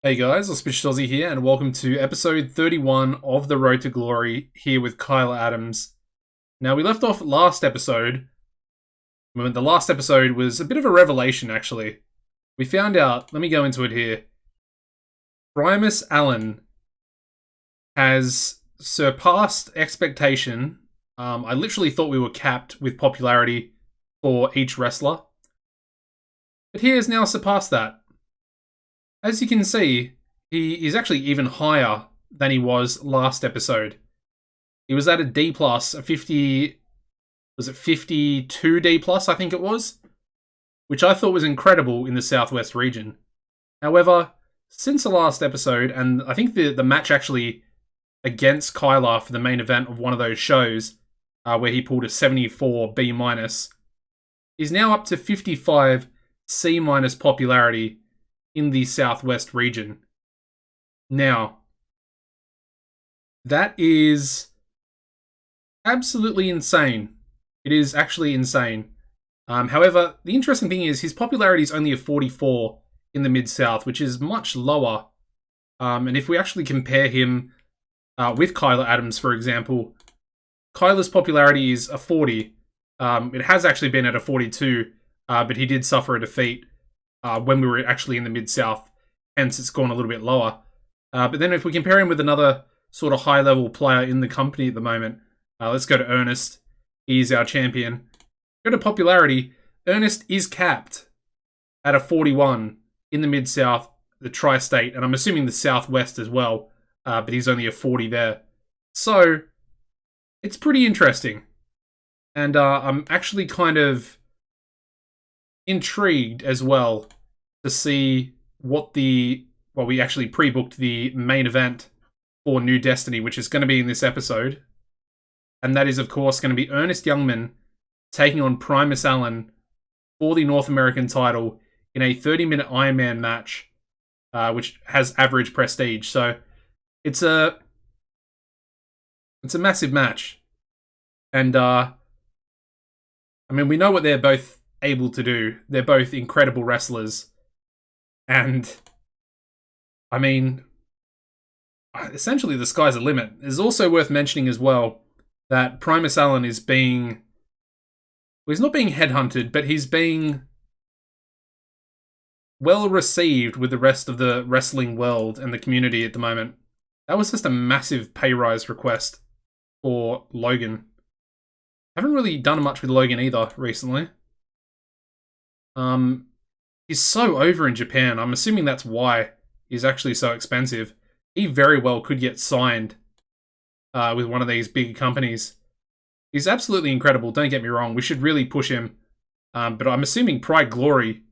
Hey guys, Auspicious'Aussie here, and welcome to episode 31 of The Road to Glory, here with Kyla Adams. Now, we left off last episode, when the last episode was a bit of a revelation, actually. We found out, let me go into it here, Primus Allen has surpassed expectation. I literally thought we were capped with popularity for each wrestler, but he has now surpassed that. As you can see, he is actually even higher than he was last episode. He was at a D+, a 50... was it 52 D+, I think it was? Which I thought was incredible in the Southwest region. However, since the last episode, and I think the match actually against Kyla for the main event of one of those shows, where he pulled a 74 B-, he's now up to 55 C- popularity in the Southwest region. Now, that is absolutely insane. It is actually insane. However, the interesting thing is his popularity is only a 44 in the Mid-South, which is much lower. And if we actually compare him with Kyla Adams, for example, Kyla's popularity is a 40. It has actually been at a 42, but he did suffer a defeat when we were actually in the Mid-South, hence it's gone a little bit lower. But then if we compare him with another sort of high-level player in the company at the moment, let's go to Ernest. He's our champion. Go to popularity. Ernest is capped at a 41 in the Mid-South, the Tri-State, and I'm assuming the Southwest as well, but he's only a 40 there. So, it's pretty interesting. And I'm actually kind of intrigued as well to see what we actually pre-booked the main event for New Destiny, which is going to be in this episode. And that is, of course, going to be Ernest Youngman taking on Primus Allen for the North American title in a 30-minute Ironman match, which has average prestige. So it's a massive match. And I mean, we know what they're both able to do. They're both incredible wrestlers. And I mean, essentially the sky's the limit. It's also worth mentioning as well that Primus Allen is being... well, he's not being headhunted, but he's being well received with the rest of the wrestling world and the community at the moment. That was just a massive pay rise request for Logan. Haven't really done much with Logan either recently. He's so over in Japan. I'm assuming that's why he's actually so expensive. He very well could get signed with one of these big companies. He's absolutely incredible, don't get me wrong. We should really push him. But I'm assuming Pride Glory,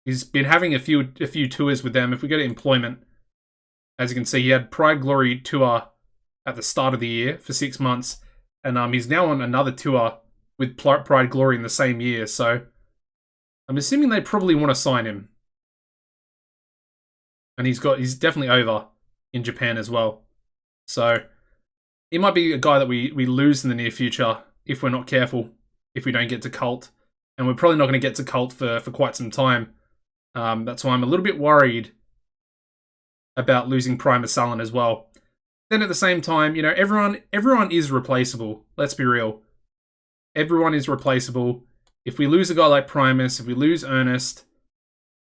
he's been having a few tours with them. If we go to employment, as you can see, he had Pride Glory tour at the start of the year for 6 months. And he's now on another tour with Pride Glory in the same year. So I'm assuming they probably want to sign him. And he's definitely over in Japan as well. So he might be a guy that we lose in the near future if we're not careful, if we don't get to Cult. And we're probably not going to get to Cult for quite some time. That's why I'm a little bit worried about losing Primus Allen as well. Then at the same time, you know, everyone is replaceable. Let's be real. Everyone is replaceable. If we lose a guy like Primus, if we lose Ernest,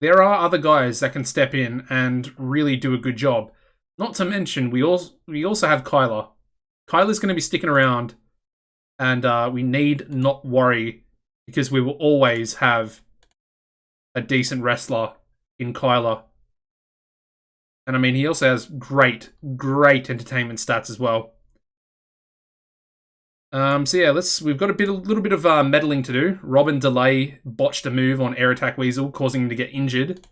there are other guys that can step in and really do a good job. Not to mention, we also have Kyla. Kyla's going to be sticking around, and we need not worry because we will always have a decent wrestler in Kyla. And I mean, he also has great entertainment stats as well. So yeah, we've got a little bit of meddling to do. Robin Delay botched a move on Air Attack Weasel, causing him to get injured.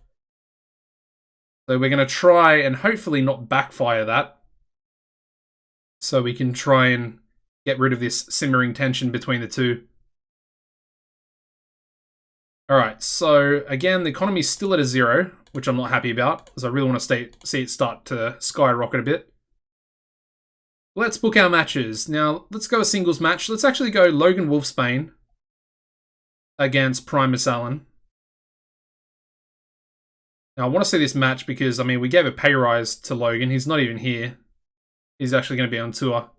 So we're going to try and hopefully not backfire that. So we can try and get rid of this simmering tension between the two. Alright, so again, the economy's still at a 0, which I'm not happy about, because I really want to see it start to skyrocket a bit. Let's book our matches. Now, let's go a singles match. Let's actually go Logan Wolfsbane against Primus Allen. Now, I want to see this match because, I mean, we gave a pay rise to Logan. He's not even here. He's actually going to be on tour.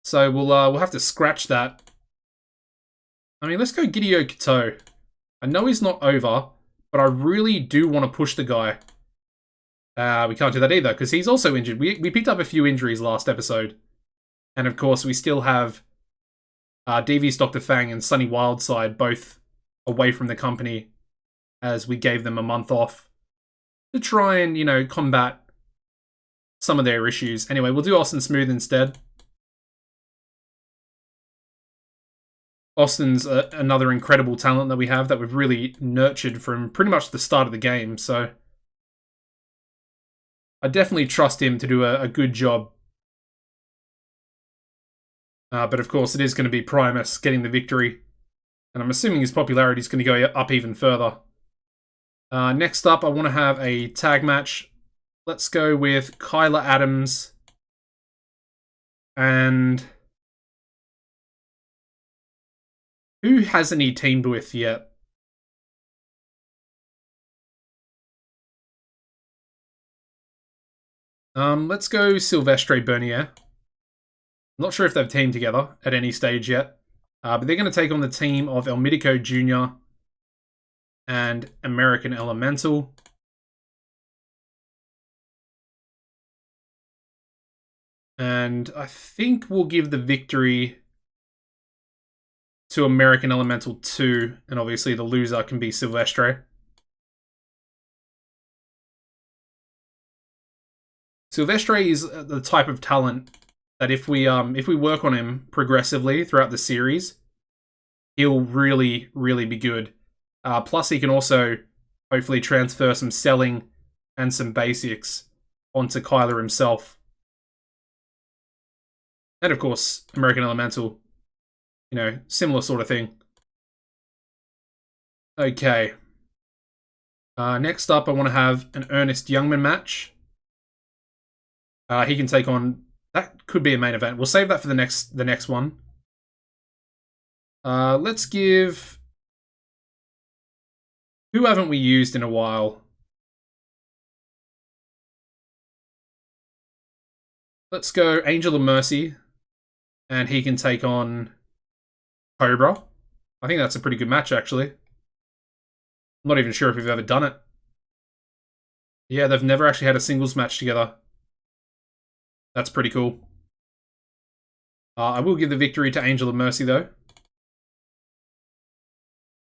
So we'll have to scratch that. I mean, let's go Gideon Kato. I know he's not over, but I really do want to push the guy. We can't do that either, because he's also injured. We picked up a few injuries last episode. And of course, we still have Devious Dr. Fang and Sunny Wildside both away from the company, as we gave them a month off to try and, you know, combat some of their issues. Anyway, we'll do Austin Smooth instead. Austin's another incredible talent that we have that we've really nurtured from pretty much the start of the game, so I definitely trust him to do a good job. But of course, it is going to be Primus getting the victory, and I'm assuming his popularity is going to go up even further. Next up, I want to have a tag match. Let's go with Kyla Adams and... who hasn't he teamed with yet? Let's go Silvestre Bernier. I'm not sure if they've teamed together at any stage yet. But they're going to take on the team of El Mitico Jr. and American Elemental. And I think we'll give the victory to American Elemental 2, and obviously the loser can be Silvestre. Silvestre is the type of talent that if we work on him progressively throughout the series, he'll really, really be good. Plus, he can also hopefully transfer some selling and some basics onto Kyler himself. And of course, American Elemental. You know, similar sort of thing. Okay. Next up, I want to have an Ernest Youngman match. He can take on... that could be a main event. We'll save that for the next one. Let's give... who haven't we used in a while? Let's go Angel of Mercy. And he can take on Cobra. I think that's a pretty good match, actually. I'm not even sure if we've ever done it. Yeah, they've never actually had a singles match together. That's pretty cool. I will give the victory to Angel of Mercy, though.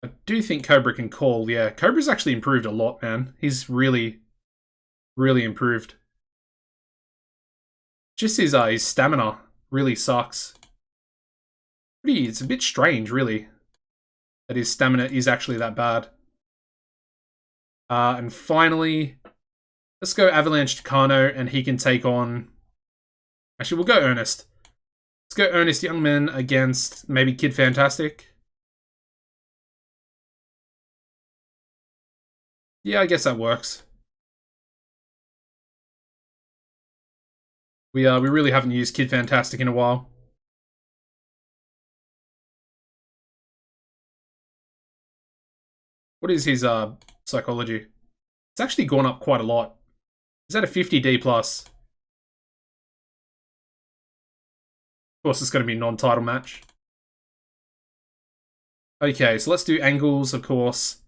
I do think Cobra can call. Yeah, Cobra's actually improved a lot, man. He's really, really improved. Just his stamina really sucks. It's a bit strange, really, that his stamina is actually that bad. And finally, let's go Avalanche-Connor, and he can take on... actually, we'll go Ernest. Let's go Ernest Youngman against maybe Kid Fantastic. Yeah, I guess that works. We really haven't used Kid Fantastic in a while. What is his psychology? It's actually gone up quite a lot. Is that a 50D plus? Of course, it's going to be a non-title match. Okay, so let's do angles, of course.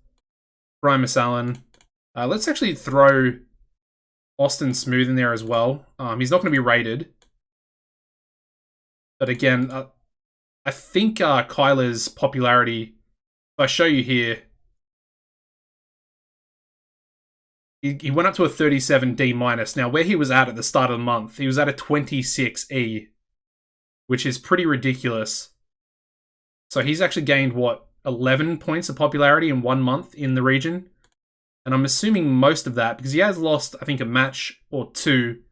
Primus Allen. Let's actually throw Austin Smooth in there as well. He's not going to be rated. But again, I think Kyler's popularity, if I show you here, he went up to a 37D minus. Now, where he was at the start of the month, he was at a 26E, which is pretty ridiculous. So he's actually gained, what, 11 points of popularity in 1 month in the region? And I'm assuming most of that, because he has lost, I think, a match or two,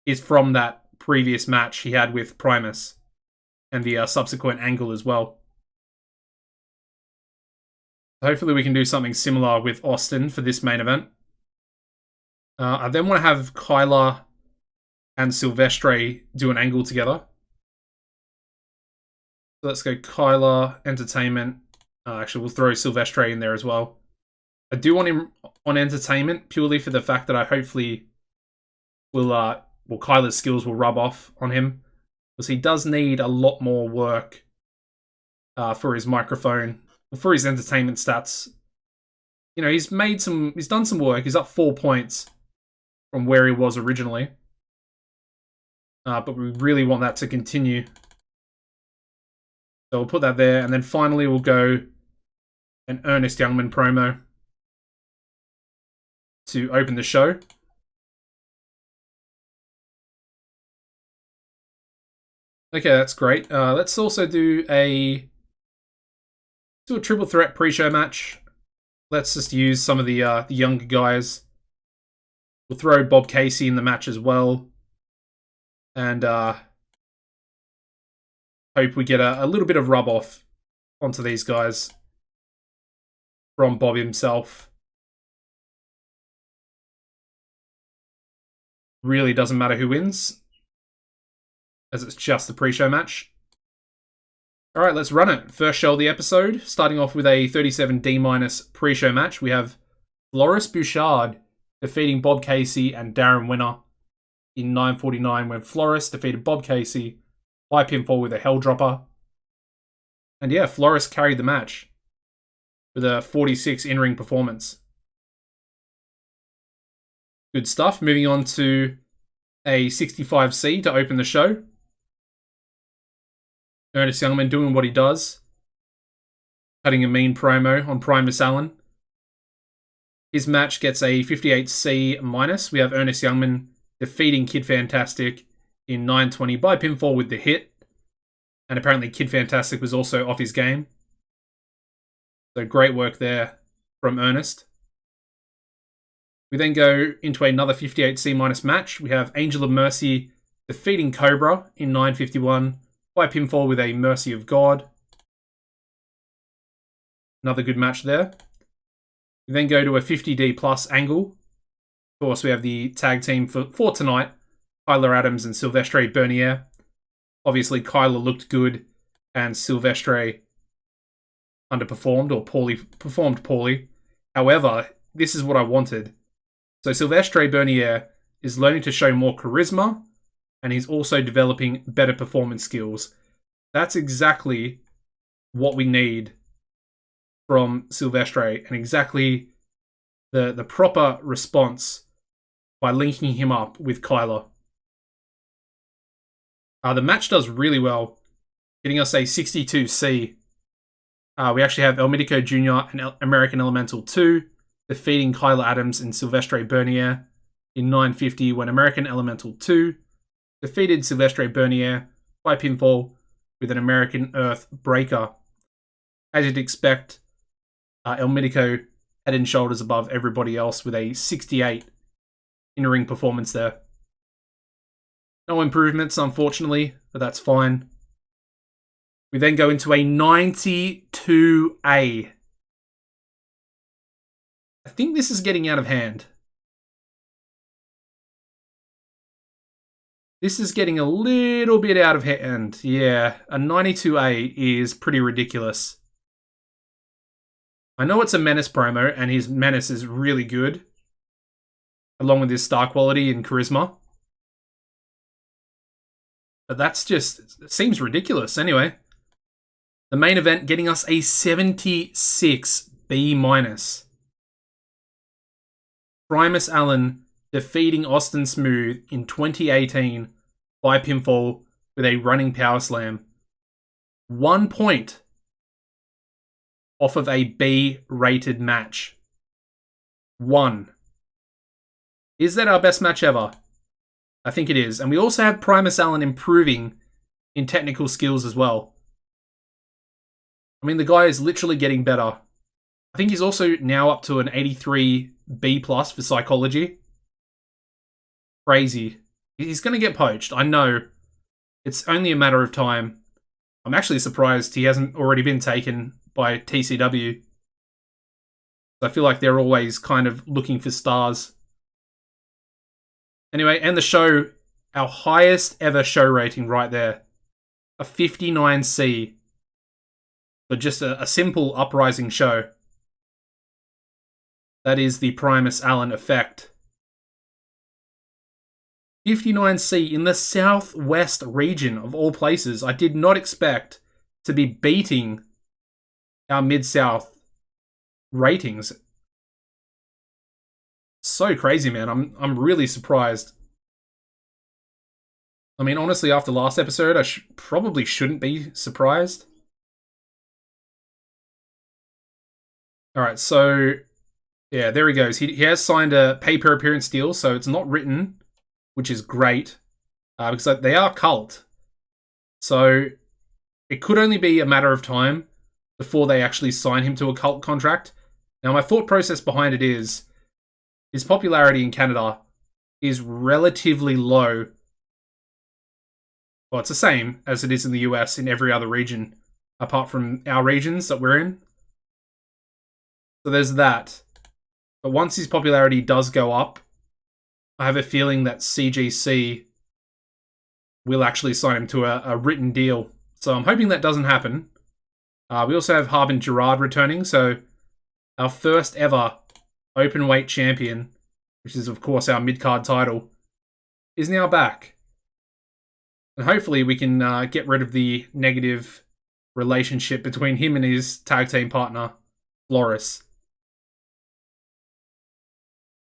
is from that previous match he had with Primus, and the subsequent angle as well. Hopefully we can do something similar with Austin for this main event. I then want to have Kyla and Silvestre do an angle together. So let's go Kyla, Entertainment. Actually, we'll throw Silvestre in there as well. I do want him on entertainment purely for the fact that I hopefully Kyler's skills will rub off on him, because he does need a lot more work for his microphone, for his entertainment stats. You know, he's done some work. He's up 4 points from where he was originally. But we really want that to continue. So we'll put that there, and then finally we'll go an Ernest Youngman promo to open the show. Okay, that's great. Let's also do a triple threat pre-show match. Let's just use some of the younger guys. We'll throw Bob Casey in the match as well, and hope we get a little bit of rub off onto these guys from Bob himself. Really doesn't matter who wins, as it's just the pre-show match. Alright, let's run it. First show of the episode, starting off with a 37D- pre-show match. We have Floris Bouchard defeating Bob Casey and Darren Winner in 9:49, when Floris defeated Bob Casey by pinfall with a Hell Dropper. And yeah, Floris carried the match with a 46 in-ring performance. Good stuff. Moving on to a 65C to open the show. Ernest Youngman doing what he does, cutting a mean promo on Primus Allen. His match gets a 58C-. We have Ernest Youngman defeating Kid Fantastic in 9:20 by pinfall with the hit. And apparently Kid Fantastic was also off his game. So great work there from Ernest. We then go into another 58C- match. We have Angel of Mercy defeating Cobra in 9:51 by pinfall with a Mercy of God. Another good match there. We then go to a 50D+ angle. Of course, we have the tag team for tonight, Kyler Adams and Silvestre Bernier. Obviously, Kyler looked good, and Silvestre underperformed or performed poorly. However, this is what I wanted. So Silvestre Bernier is learning to show more charisma, and he's also developing better performance skills. That's exactly what we need from Silvestre, and exactly the proper response by linking him up with Kyler. The match does really well, getting us a 62C. We actually have El Mitico Jr. and American Elemental 2 defeating Kyler Adams and Silvestre Bernier in 9:50, when American Elemental 2 defeated Silvestre Bernier by pinfall with an American Earth Breaker. As you'd expect, El Mitico head and shoulders above everybody else with a 68 in-ring performance there. No improvements, unfortunately, but that's fine. We then go into a 92A. I think this is getting out of hand. This is getting a little bit out of hand. Yeah, a 92A is pretty ridiculous. I know it's a Menace promo, and his Menace is really good, along with his star quality and charisma. But that's just, it seems ridiculous. Anyway, the main event getting us a 76B-. Primus Allen defeating Austin Smooth in 2018 by pinfall with a running power slam. 1 point off of a B-rated match. 1. Is that our best match ever? I think it is. And we also have Primus Allen improving in technical skills as well. I mean, the guy is literally getting better. I think he's also now up to an 83B+ for psychology. Crazy. He's going to get poached. I know. It's only a matter of time. I'm actually surprised he hasn't already been taken by TCW. I feel like they're always kind of looking for stars. Anyway, and the show, our highest ever show rating right there. A 59C. But just a simple uprising show. That is the Primus Allen effect. 59C in the southwest region of all places. I did not expect to be beating our Mid-South ratings. So crazy, man. I'm really surprised. I mean, honestly, after last episode, I probably shouldn't be surprised. Alright, so... yeah, there he goes. He has signed a pay-per-appearance deal, so it's not written, which is great. Because they are cult. So, it could only be a matter of time before they actually sign him to a cult contract. Now, my thought process behind it is, his popularity in Canada is relatively low. Well, it's the same as it is in the US in every other region, apart from our regions that we're in. So there's that. But once his popularity does go up, I have a feeling that CGC will actually sign him to a written deal. So I'm hoping that doesn't happen. We also have Harbinger returning, so our first ever open weight champion, which is of course our mid-card title, is now back. And hopefully we can get rid of the negative relationship between him and his tag team partner, Floris.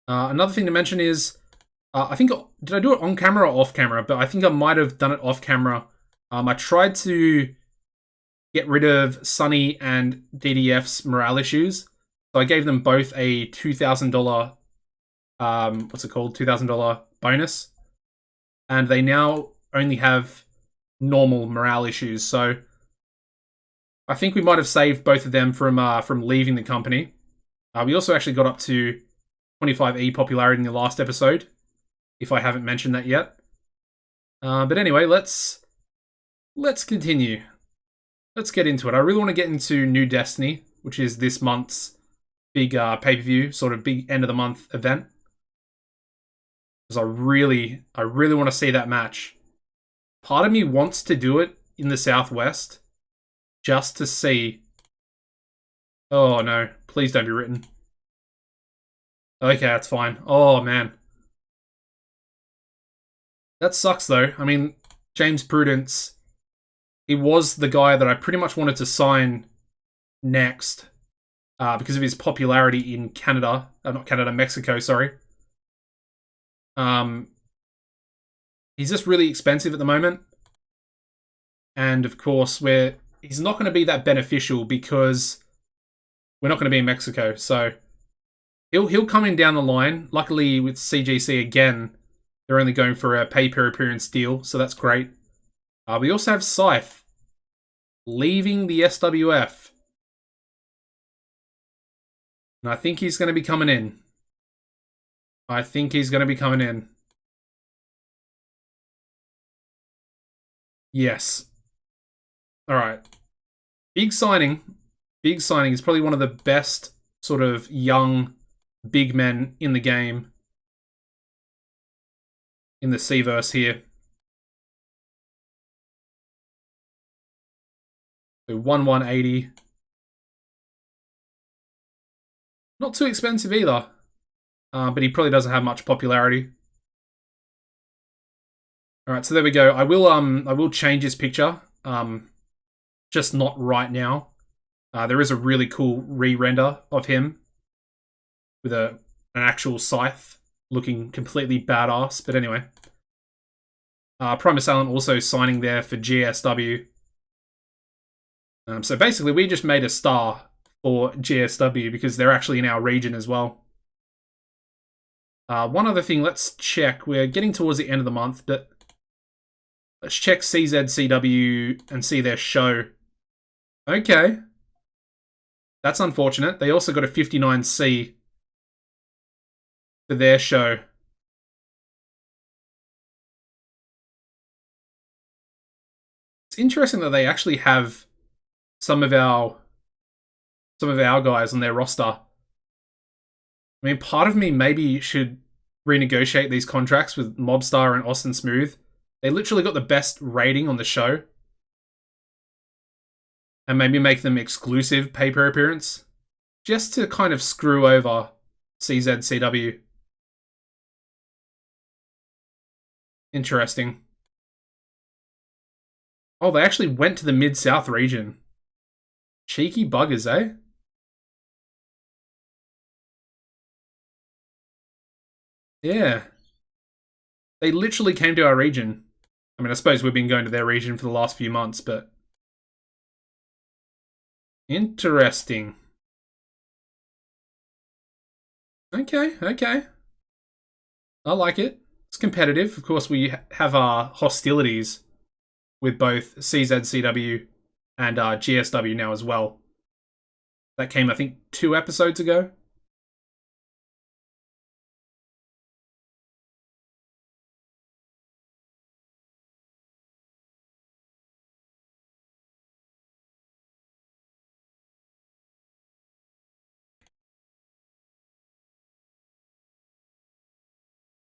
Another thing to mention is, I think, did I do it on camera or off camera? But I think I might have done it off camera. I tried to get rid of Sunny and DDF's morale issues. So I gave them both a $2,000, what's it called? $2,000 bonus. And they now only have normal morale issues. So I think we might have saved both of them from leaving the company. We also actually got up to 25E popularity in the last episode, if I haven't mentioned that yet. But anyway, let's continue. Let's get into it. I really want to get into New Destiny, which is this month's big pay-per-view, sort of big end of the month event. Because I really want to see that match. Part of me wants to do it in the Southwest, just to see. Oh no, please don't be written. Okay, that's fine. Oh, man. That sucks, though. I mean, James Prudence, he was the guy that I pretty much wanted to sign next because of his popularity in Canada. Not Canada, Mexico, sorry. He's just really expensive at the moment. And, of course, he's not going to be that beneficial because we're not going to be in Mexico, so... He'll come in down the line. Luckily, with CGC again, they're only going for a pay-per-appearance deal, so that's great. We also have Scythe leaving the SWF. And I think he's going to be coming in. Yes. Alright. Big signing. Big signing. He's probably one of the best sort of young... big men in the game. In the C-verse here. So 1/180. Not too expensive either. But he probably doesn't have much popularity. Alright, so there we go. I will change his picture. Just not right now. There is a really cool re-render of him. With an actual scythe looking completely badass. But anyway. Primus Allen also signing there for GSW. So basically, we just made a star for GSW because they're actually in our region as well. One other thing, let's check. We're getting towards the end of the month, but let's check CZCW and see their show. Okay. That's unfortunate. They also got a 59C for their show. It's interesting that they actually have some of our guys on their roster. I mean, part of me maybe should renegotiate these contracts with Mobstar and Austin Smooth. They literally got the best rating on the show. And maybe make them exclusive pay-per-appearance. Just to kind of screw over CZCW. Interesting. Oh, they actually went to the Mid-South region. Cheeky buggers, eh? Yeah. They literally came to our region. I mean, I suppose we've been going to their region for the last few months, but... Interesting. Okay, okay. I like it. It's competitive. Of course, we have our hostilities with both CZCW and GSW now as well. That came, I think, 2 episodes ago.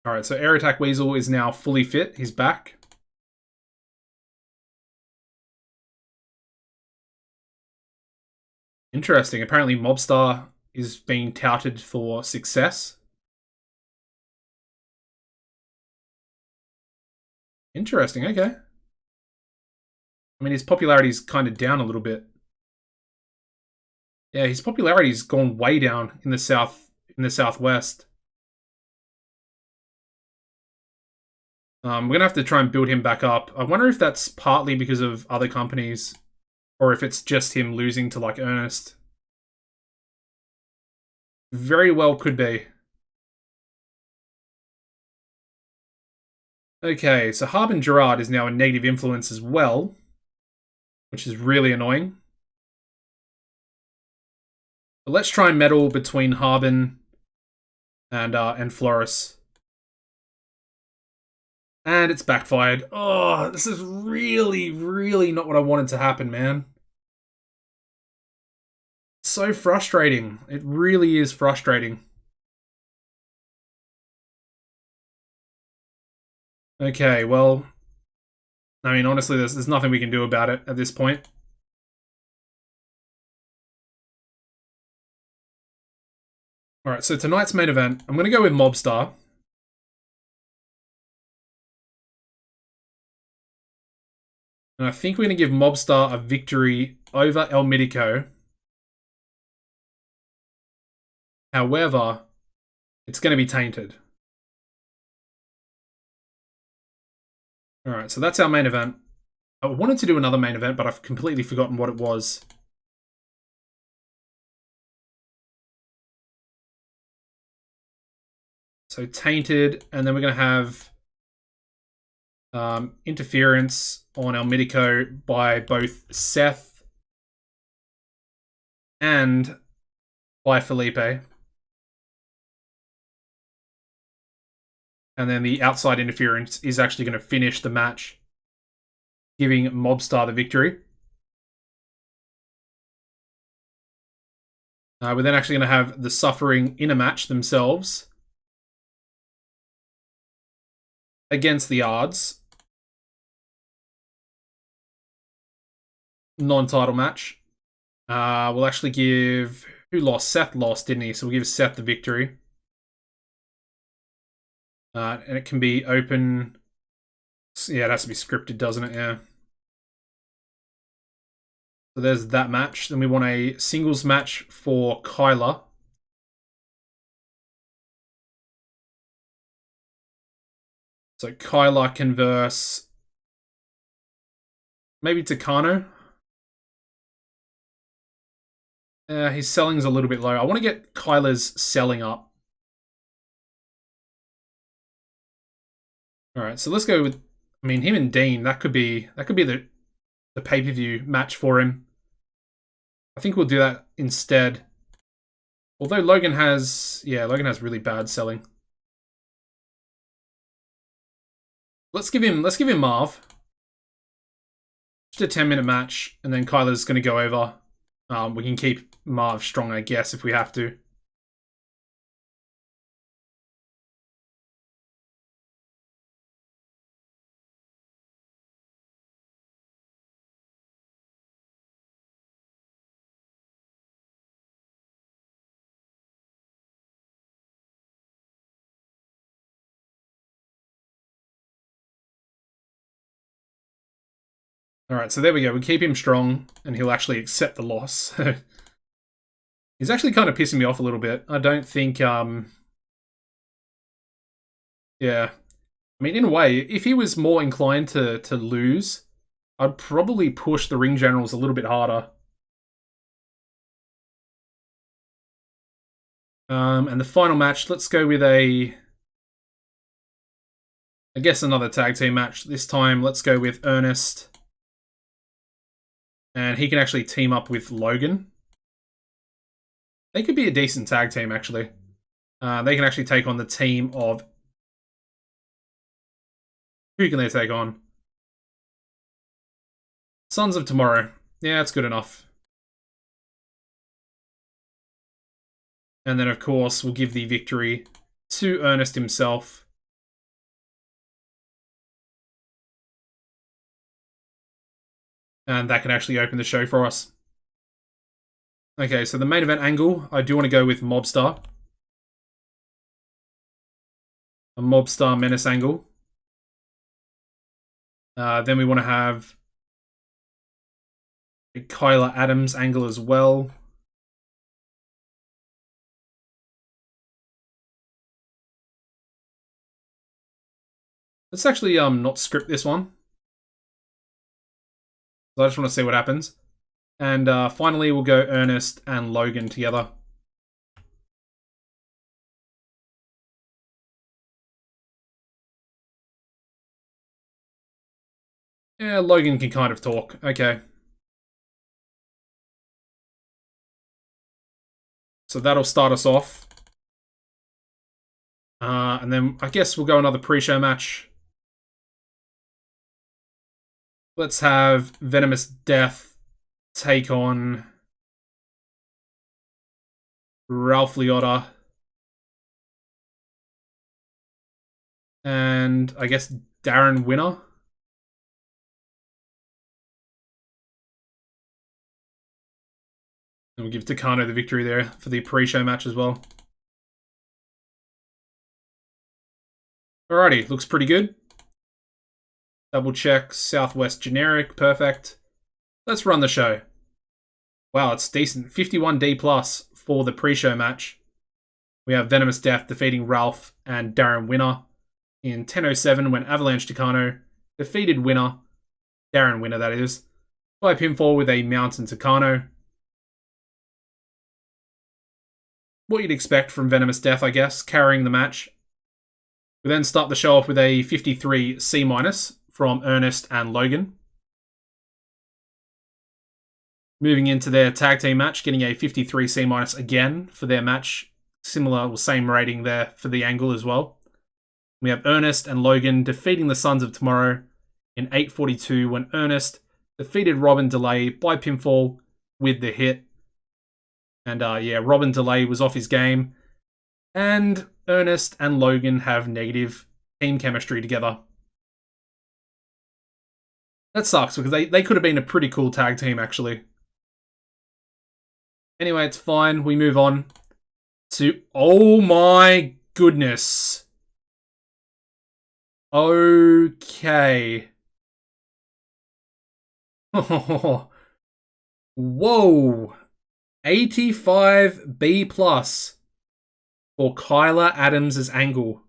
Alright, so Air Attack Weasel is now fully fit. He's back. Interesting. Apparently Mobstar is being touted for success. Interesting, okay. I mean, his popularity's kind of down a little bit. Yeah, his popularity's gone way down in the southwest. We're gonna have to try and build him back up. I wonder if that's partly because of other companies, or if it's just him losing to like Ernest. Very well could be. Okay, so Harbinger is now a negative influence as well, which is really annoying. But let's try and meddle between Harbin and Floris. And it's backfired. Oh, this is really, really not what I wanted to happen, man. So frustrating. It really is frustrating. Okay, well, I mean, honestly, there's nothing we can do about it at this point. Alright, so tonight's main event, I'm going to go with Mobstar. And I think we're going to give Mobstar a victory over El Mitico. However, it's going to be tainted. Alright, so that's our main event. I wanted to do another main event, but I've completely forgotten what it was. So tainted, and then we're going to have interference on El Mitico by both Seth and by Felipe. And then the outside interference is actually going to finish the match, giving Mobstar the victory. We're then actually going to have the Suffering in a match themselves against the Yards. Non-title match. We'll actually give... Who lost? Seth lost, didn't he? So we'll give Seth the victory. And it can be open... Yeah, it has to be scripted, doesn't it? Yeah. So there's that match. Then we want a singles match for Kyla. So Kyla can verse... Maybe Takano. His selling's a little bit low. I want to get Kyla's selling up. Alright, so let's go with... I mean, him and Dean, that could be the pay-per-view match for him. I think we'll do that instead. Although Logan has... Yeah, Logan has really bad selling. Let's give him Marv. Just a 10-minute match, and then Kyla's going to go over. We can keep Marv strong, I guess, if we have to. Alright, so there we go. We keep him strong, and he'll actually accept the loss. He's actually kind of pissing me off a little bit. I don't think, yeah. I mean, in a way, if he was more inclined to lose, I'd probably push the ring generals a little bit harder. And the final match, let's go with I guess another tag team match. This time, let's go with Ernest. And he can actually team up with Logan. They could be a decent tag team, actually. They can actually take on the team of... Who can they take on? Sons of Tomorrow. Yeah, that's good enough. And then, of course, we'll give the victory to Ernest himself. And that can actually open the show for us. Okay, so the main event angle, I do want to go with Mobstar. A Mobstar Menace angle. Then we want to have a Kyla Adams angle as well. Let's actually not script this one. So I just want to see what happens. And finally, we'll go Ernest and Logan together. Yeah, Logan can kind of talk. Okay. So that'll start us off. And then I guess we'll go another pre-show match. Let's have Venomous Death take on Ralph Liotta. And I guess Darren Winner. And we'll give Takano the victory there for the pre-show match as well. Alrighty, looks pretty good. Double check, Southwest generic, perfect. Let's run the show. Wow, it's decent. 51D plus for the pre-show match. We have Venomous Death defeating Ralph and Darren Winner in 10:07 when Avalanche-Connor defeated Winner, Darren Winner that is, by pinfall with a Mountain Takano. What you'd expect from Venomous Death, I guess, carrying the match. We then start the show off with a 53 C- from Ernest and Logan. Moving into their tag team match, getting a 53 C- again for their match. Similar, or same rating there for the angle as well. We have Ernest and Logan defeating the Sons of Tomorrow in 8:42 when Ernest defeated Robin Delay by pinfall with the hit. And yeah, Robin Delay was off his game. And Ernest and Logan have negative team chemistry together. That sucks because they could have been a pretty cool tag team actually. Anyway, it's fine. We move on to... Oh my goodness. Okay. Whoa. 85 B+ for Kyla Adams' angle.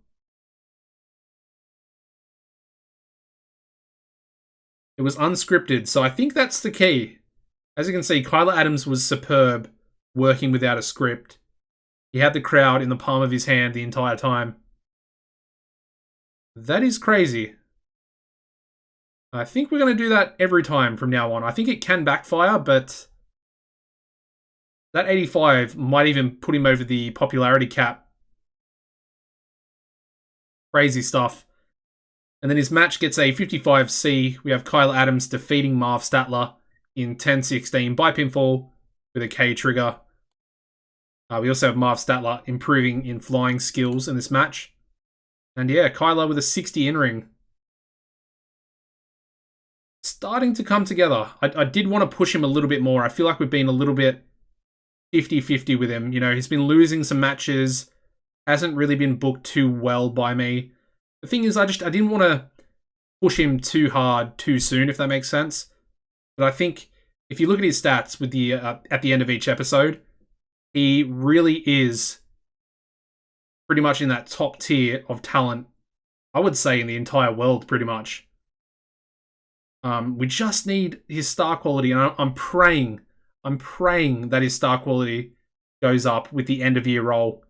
It was unscripted, so I think that's the key. As you can see, Kyla Adams was superb working without a script. He had the crowd in the palm of his hand the entire time. That is crazy. I think we're going to do that every time from now on. I think it can backfire, but that 85 might even put him over the popularity cap. Crazy stuff. And then his match gets a 55C. We have Kyla Adams defeating Marv Statler in 10:16 by pinfall with a K trigger. We also have Marv Statler improving in flying skills in this match. And yeah, Kyla with a 60 in-ring. Starting to come together. I did want to push him a little bit more. I feel like we've been a little bit 50-50 with him. You know, he's been losing some matches. Hasn't really been booked too well by me. The thing is, I didn't want to push him too hard too soon, if that makes sense. But I think if you look at his stats with the at the end of each episode, he really is pretty much in that top tier of talent, I would say, in the entire world, pretty much. We just need his star quality, and I'm praying that his star quality goes up with the end of year roll.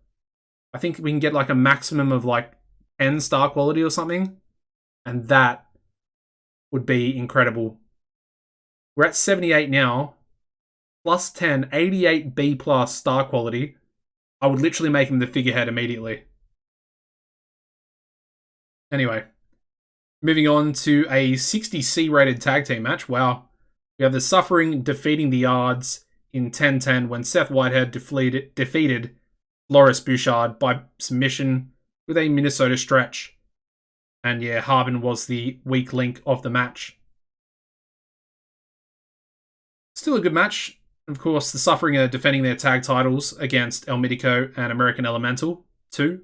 I think we can get like a maximum of like 10 star quality or something, and that would be incredible. We're at 78 now, plus 10, 88 B plus star quality. I would literally make him the figurehead immediately. Anyway, moving on to a 60 C rated tag team match. Wow. We have the Suffering defeating the Yards in 10-10 when Seth Whitehead defeated Loris Bouchard by submission with a Minnesota stretch. And yeah, Harbinger was the weak link of the match. Still a good match. Of course, the Suffering are defending their tag titles against El Mítico and American Elemental 2.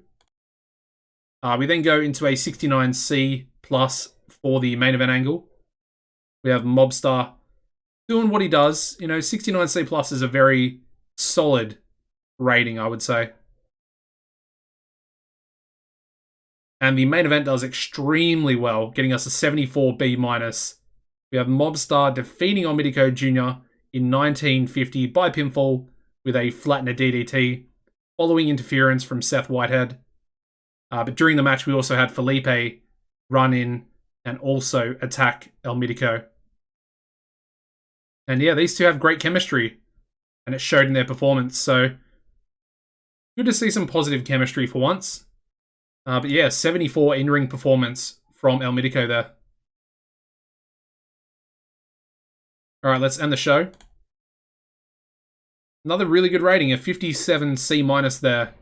We then go into a 69C plus for the main event angle. We have Mobster doing what he does. 69C plus is a very solid rating, I would say. And the main event does extremely well, getting us a 74B minus. We have Mobster defeating El Mítico Jr. in 1950 by pinfall with a flattener DDT, following interference from Seth Whitehead. But during the match, we also had Felipe run in and also attack El Mítico. And yeah, these two have great chemistry, and it showed in their performance. So good to see some positive chemistry for once. But yeah, 74 in-ring performance from El Mítico there. All right, let's end the show. Another really good rating, a 57C minus there.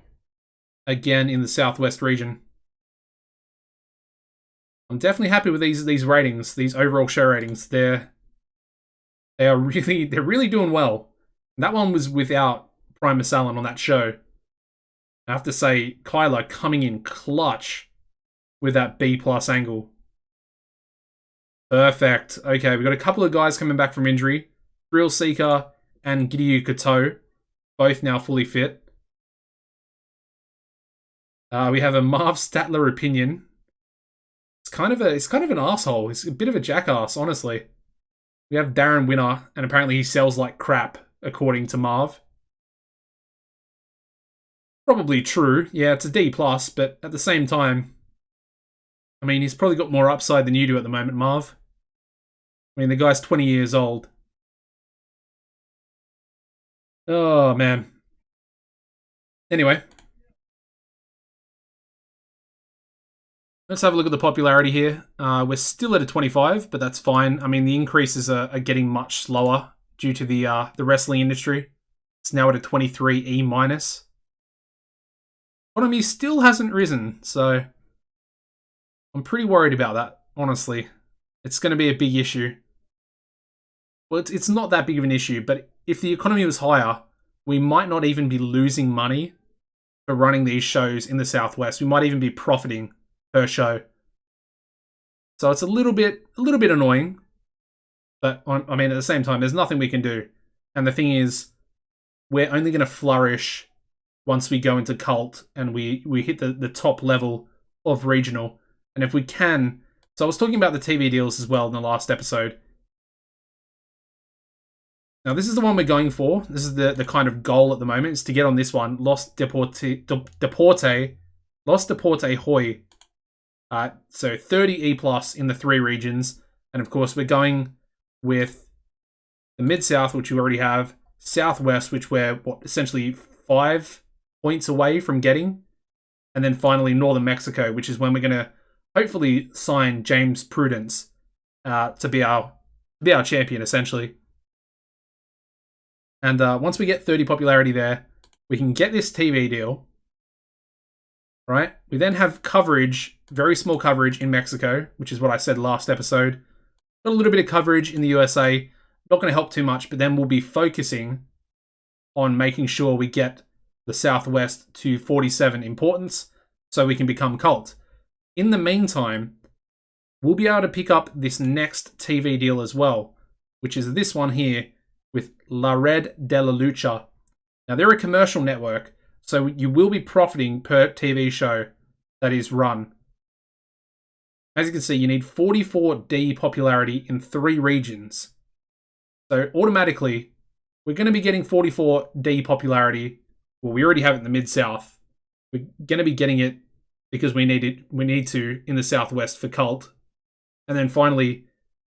Again, in the Southwest region. I'm definitely happy with these ratings, these overall show ratings. They're really doing well. And that one was without Primus Allen on that show. I have to say, Kyla coming in clutch with that B plus angle. Perfect. Okay, we've got a couple of guys coming back from injury. Thrill Seeker and Gideon Kato, both now fully fit. We have a Marv Statler opinion. It's kind of an asshole. He's a bit of a jackass, honestly. We have Darren Winner, and apparently he sells like crap, according to Marv. Probably true. Yeah, it's a D+, but at the same time, I mean, he's probably got more upside than you do at the moment, Marv. I mean, the guy's 20 years old. Oh, man. Anyway. Let's have a look at the popularity here. We're still at a 25, but that's fine. I mean, the increases are getting much slower due to the wrestling industry. It's now at a 23E minus. Economy still hasn't risen, so I'm pretty worried about that, honestly. It's going to be a big issue. Well, it's not that big of an issue, but if the economy was higher, we might not even be losing money for running these shows in the Southwest. We might even be profiting per show. So it's a little bit annoying, but I mean, at the same time, there's nothing we can do. And the thing is, we're only going to flourish once we go into cult and we hit the top level of regional. And if we can, so I was talking about the TV deals as well in the last episode. Now this is the one we're going for. This is the kind of goal at the moment, is to get on this one. Los Deporte Hoy. So 30 E plus in the 3 regions. And of course, we're going with the Mid-South, which we already have. Southwest, which we're essentially 5 points away from getting. And then finally, Northern Mexico, which is when we're going to hopefully sign James Prudence to be our champion, essentially. And once we get 30 popularity there, we can get this TV deal. Right? We then have coverage, very small coverage in Mexico, which is what I said last episode. Got a little bit of coverage in the USA. Not going to help too much, but then we'll be focusing on making sure we get the Southwest to 47 importance so we can become cult. In the meantime, we'll be able to pick up this next TV deal as well. which is this one here with La Red de la Lucha. Now, they're a commercial network, so you will be profiting per TV show that is run. As you can see, you need 44D popularity in 3 regions. So automatically, we're going to be getting 44D popularity. Well, we already have it in the Mid-South. We're going to be getting it because we need to in the Southwest for Cult. And then finally,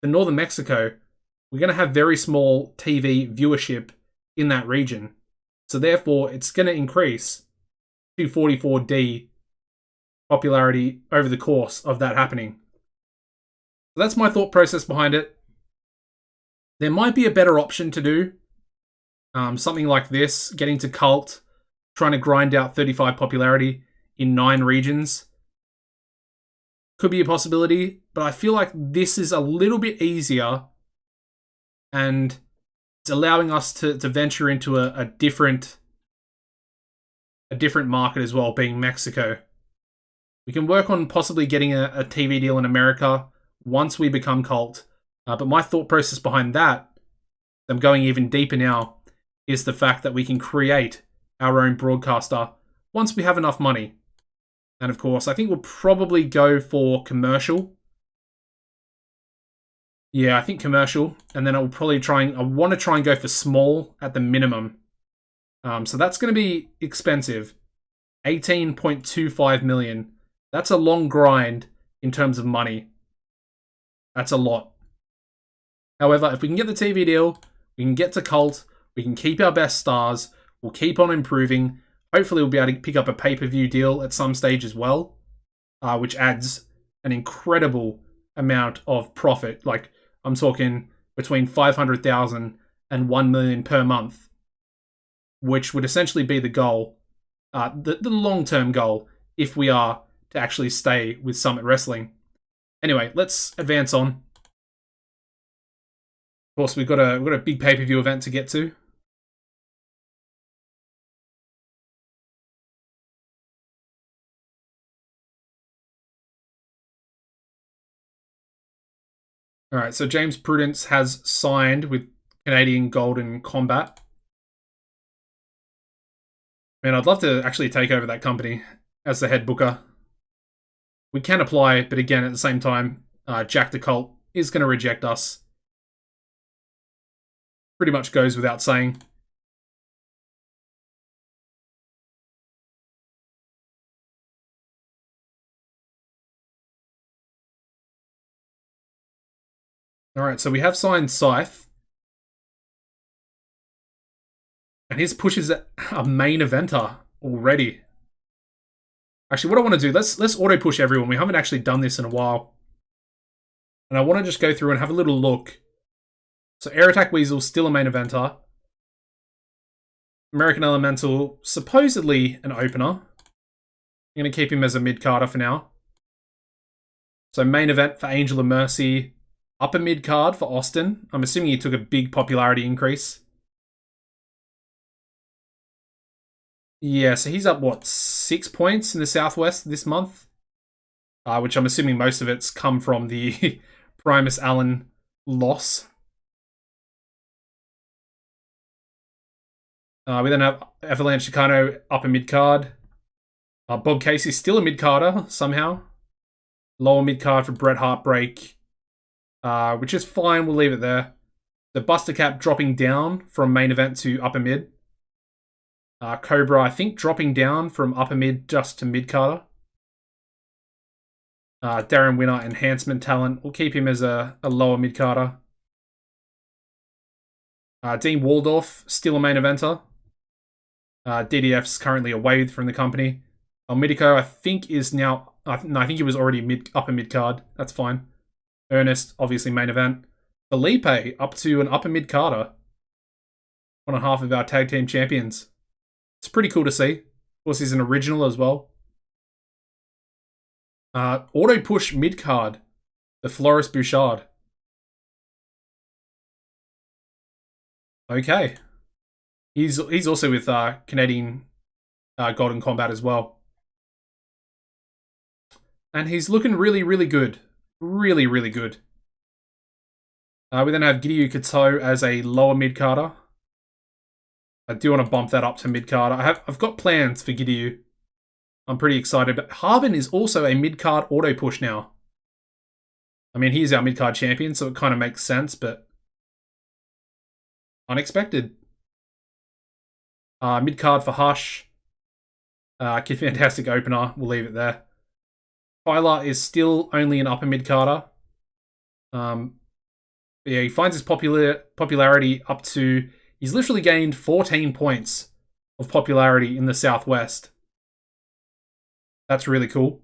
for Northern Mexico, we're going to have very small TV viewership in that region. So therefore, it's going to increase to 44D popularity over the course of that happening. So that's my thought process behind it. There might be a better option to do. Something like this, getting to Cult, trying to grind out 35 popularity in 9 regions. Could be a possibility, but I feel like this is a little bit easier and it's allowing us to venture into a different market as well, being Mexico. We can work on possibly getting a TV deal in America once we become Cult. But my thought process behind that, I'm going even deeper now, is the fact that we can create our own broadcaster once we have enough money. And of course, I think we'll probably go for commercial. Yeah, I think commercial. And then I want to try and go for small at the minimum. So that's going to be expensive. 18.25 million. That's a long grind in terms of money. That's a lot. However, if we can get the TV deal, we can get to Cult, we can keep our best stars, we'll keep on improving. Hopefully we'll be able to pick up a pay-per-view deal at some stage as well, which adds an incredible amount of profit. Like, I'm talking between 500,000 and 1 million per month, which would essentially be the goal, the long-term goal, if we are to actually stay with Summit Wrestling. Anyway, let's advance on. Of course, we've got a big pay-per-view event to get to. All right, so James Prudence has signed with Canadian Golden Combat. Man, I'd love to actually take over that company as the head booker. We can apply, but again, at the same time, Jack the Cult is going to reject us. Pretty much goes without saying. Alright, so we have signed Scythe. And his push is a main eventer already. Actually, what I want to do, let's auto-push everyone. We haven't actually done this in a while. And I want to just go through and have a little look. So Air Attack Weasel, still a main eventer. American Elemental, supposedly an opener. I'm going to keep him as a mid-carder for now. So main event for Angel of Mercy. Upper mid-card for Austin. I'm assuming he took a big popularity increase. Yeah, so he's up, what, 6 points in the Southwest this month? Which I'm assuming most of it's come from the Primus Allen loss. We then have Avalanche-Connor upper mid-card. Bob Casey's still a mid-carder, somehow. Lower mid-card for Bret Heartbreak. Which is fine, we'll leave it there. The Buster Cap dropping down from main event to upper mid. Cobra, I think, dropping down from upper mid just to mid-carder. Darren Winner, enhancement talent. We'll keep him as a lower mid-carder. Dean Waldorf, still a main eventer. DDF's currently away from the company. Midico, I think, is now... No, I think he was already upper mid-card. That's fine. Ernest, obviously main event. Felipe, up to an upper mid-carder. 1.5 of our tag team champions. It's pretty cool to see. Of course, he's an original as well. Auto push mid-card. The Floris Bouchard. Okay. He's also with Canadian Golden Combat as well. And he's looking really, really good. Really, really good. We then have Gideon Kato as a lower mid-carder. I do want to bump that up to mid-carder. I've got plans for Gideon. I'm pretty excited. But Harbinger is also a mid-card auto push now. I mean, he's our mid-card champion, so it kind of makes sense, but unexpected. Mid-card for Hush. Fantastic opener. We'll leave it there. Tyler is still only an upper mid-carder. Yeah, he finds his popularity up to... He's literally gained 14 points of popularity in the Southwest. That's really cool.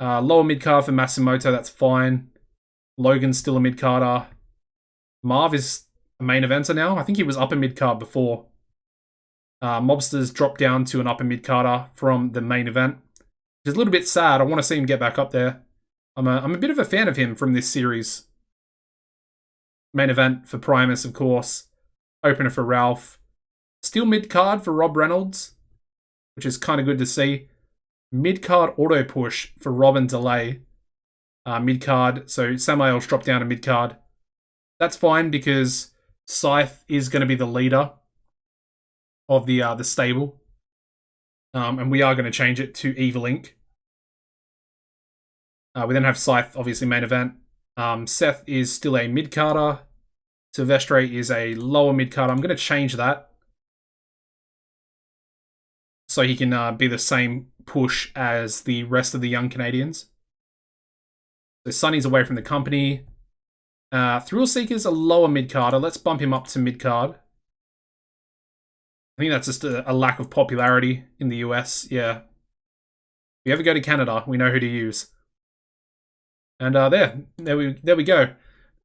Lower mid-card for Matsumoto, that's fine. Logan's still a mid-carder. Marv is a main eventer now. I think he was upper mid-card before. Mobster's dropped down to an upper mid-carder from the main event. Which is a little bit sad. I want to see him get back up there. I'm a bit of a fan of him from this series. Main event for Primus, of course. Opener for Ralph. Still mid-card for Rob Reynolds, which is kind of good to see. Mid-card auto push for Robin Delay. Mid-card, so Samael's dropped down to mid-card. That's fine because Scythe is going to be the leader of the stable. And we are going to change it to Evil Inc. We then have Scythe, obviously main event. Seth is still a mid-carder. Silvestre is a lower mid-carder. I'm going to change that so he can be the same push as the rest of the young Canadians. So Sonny's away from the company. Thrill Seeker's a lower mid-carder. Let's bump him up to mid-card. I think that's just a lack of popularity in the US. Yeah. If you ever go to Canada, we know who to use. And there we go.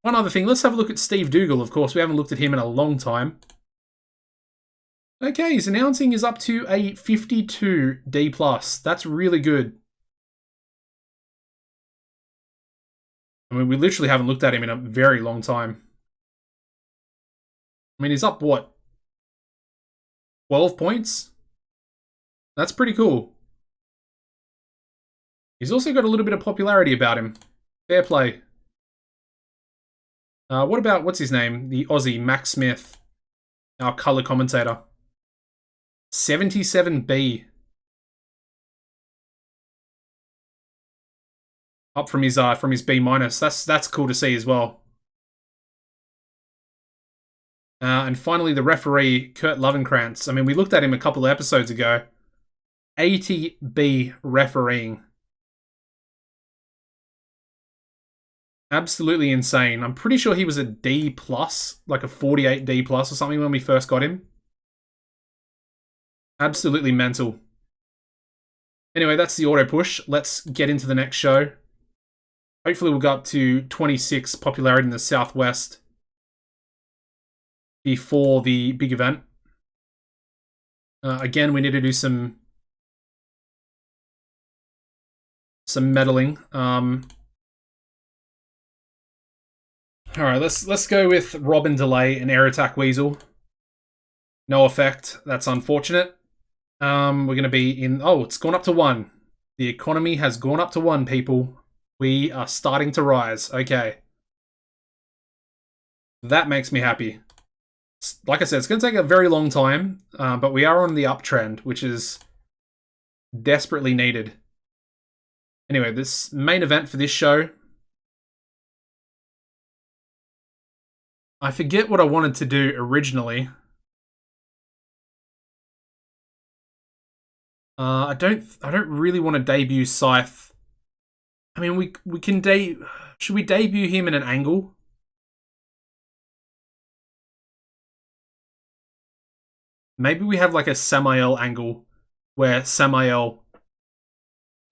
One other thing, let's have a look at Steve Dougal, of course. We haven't looked at him in a long time. Okay, he's announcing he's up to a 52 D+. That's really good. I mean, we literally haven't looked at him in a very long time. I mean, he's up, what? 12 points? That's pretty cool. He's also got a little bit of popularity about him. Fair play. What about, what's his name? The Aussie, Max Smith. Our color commentator. 77B. Up from his B-. That's cool to see as well. And finally, the referee, Kurt Lovenkrantz. I mean, we looked at him a couple of episodes ago. 80B refereeing. Absolutely insane. I'm pretty sure he was a D+, like a 48 D+ or something when we first got him. Absolutely mental. Anyway, that's the auto push. Let's get into the next show. Hopefully we'll go up to 26 popularity in the Southwest before the big event. Again, we need to do some meddling. All right, let's go with Robin Delay and Air Attack Weasel. No effect. That's unfortunate. We're going to be in... Oh, it's gone up to 1. The economy has gone up to 1, people. We are starting to rise. Okay. That makes me happy. Like I said, it's going to take a very long time, but we are on the uptrend, which is desperately needed. Anyway, this main event for this show... I forget what I wanted to do originally. I don't really want to debut Scythe. I mean, we can should we debut him in an angle? Maybe we have like a Samael angle where Samael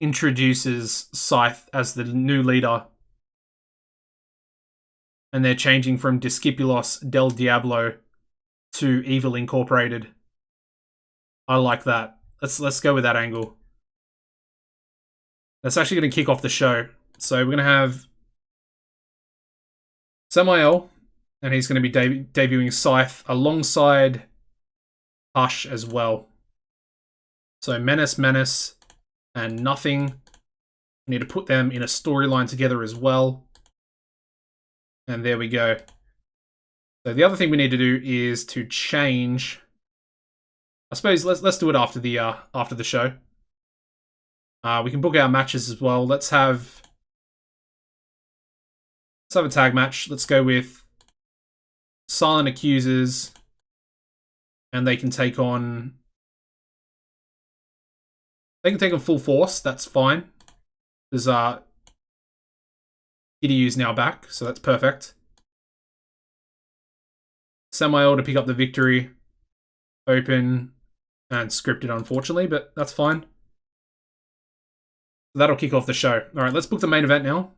introduces Scythe as the new leader. And they're changing from Discipulos del Diablo to Evil Incorporated. I like that. Let's go with that angle. That's actually going to kick off the show. So we're going to have Samael, and he's going to be debuting Scythe alongside Hush as well. So Menace, and Nothing. We need to put them in a storyline together as well. And there we go. So the other thing we need to do is to change. I suppose let's do it after the show. We can book our matches as well. Let's have a tag match. Let's go with Silent Accusers, and they can take on Full Force. That's fine. There's TEW's now back, so that's perfect. Semi-All to pick up the victory. Open and scripted, unfortunately, but that's fine. That'll kick off the show. All right, let's book the main event now.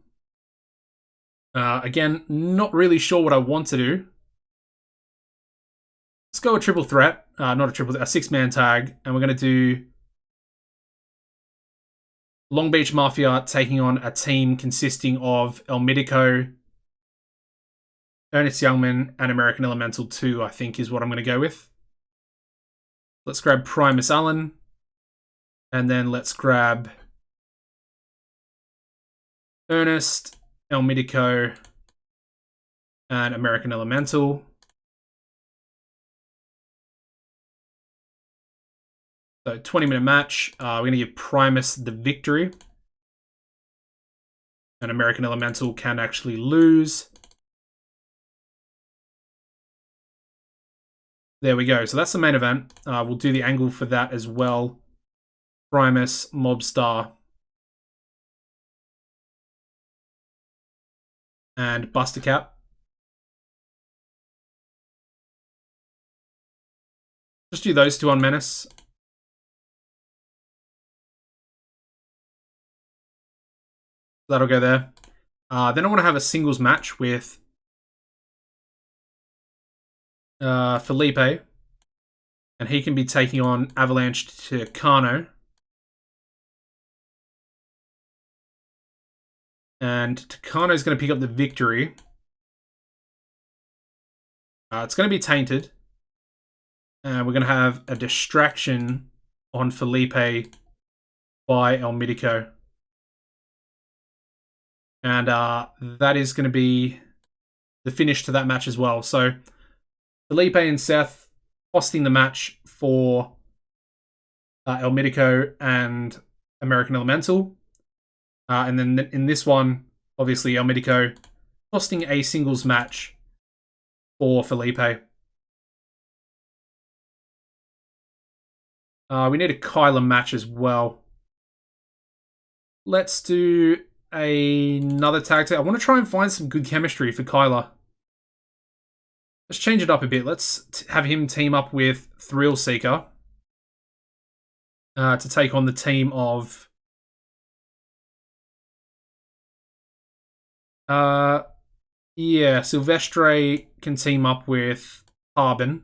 Again, not really sure what I want to do. Let's go a triple threat. A six-man tag, and we're going to do Long Beach Mafia taking on a team consisting of El Mitico, Ernest Youngman, and American Elemental 2, I think is what I'm going to go with. Let's grab Primus Allen, and then let's grab Ernest, El Mitico, and American Elemental. So 20-minute match. We're going to give Primus the victory. And American Elemental can actually lose. There we go. So that's the main event. We'll do the angle for that as well. Primus, Mobstar, and Buster Cap. Just do those two on Menace. That'll go there. Then I want to have a singles match with Felipe. And he can be taking on Avalanche-Connor. And Takano is going to pick up the victory. It's going to be tainted. And we're going to have a distraction on Felipe by El Mitico. And that is going to be the finish to that match as well. So Felipe and Seth hosting the match for El Mitico and American Elemental. And then in this one, obviously El Mitico hosting a singles match for Felipe. We need a Kyler match as well. Let's do another tag team. I want to try and find some good chemistry for Kyler. Let's change it up a bit. Let's have him team up with Thrill Seeker to take on the team of Silvestre can team up with Harbinger.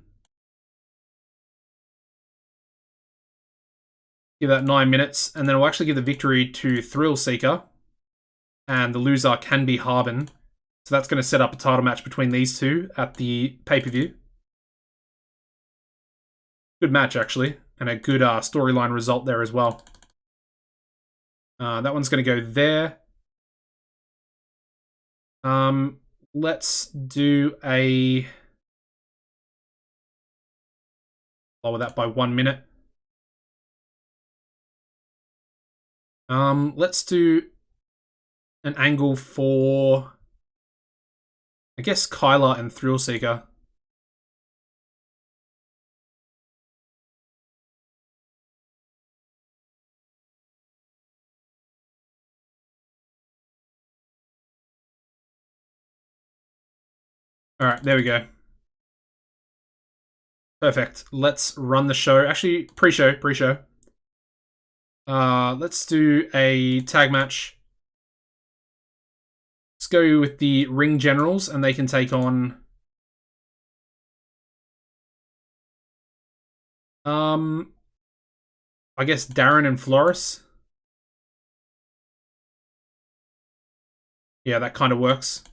Give that 9 minutes, and then we'll actually give the victory to Thrill Seeker, and the loser can be Harbinger. So that's going to set up a title match between these two at the pay-per-view. Good match, actually, and a good storyline result there as well. That one's going to go there. Let's do a... lower that by 1 minute. Let's do an angle for, I guess, Kyler and Thrill Seeker. Alright, there we go. Perfect. Let's run the show. Actually, pre-show. Let's do a tag match. Let's go with the Ring Generals, and they can take on... I guess Darren and Floris. Yeah, that kind of works.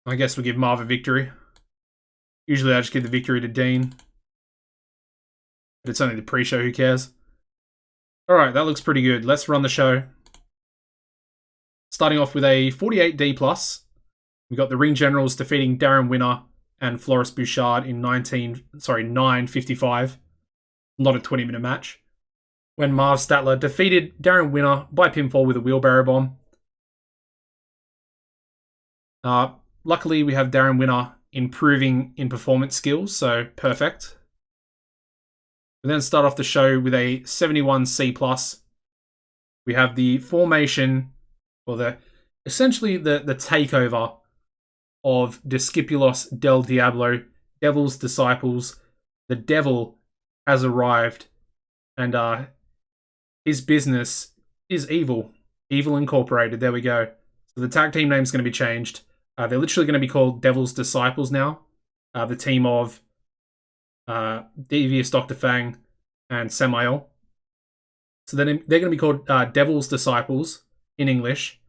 I guess we'll give Marv a victory. Usually I just give the victory to Dean. But it's only the pre-show, who cares? Alright, that looks pretty good. Let's run the show. Starting off with a 48D+. We got the Ring Generals defeating Darren Winner and Floris Bouchard in 9:55. Not a 20-minute match. When Marv Statler defeated Darren Winner by pinfall with a wheelbarrow bomb. Luckily, we have Darren Winner improving in performance skills, so perfect. We then start off the show with a 71C+. We have the formation, or essentially the takeover of Discipulos del Diablo, Devil's Disciples. The Devil has arrived, and his business is evil. Evil Incorporated, there we go. So the tag team name is going to be changed. They're literally going to be called Devil's Disciples now. The team of Devious Dr. Fang and Samael. So then they're going to be called Devil's Disciples in English.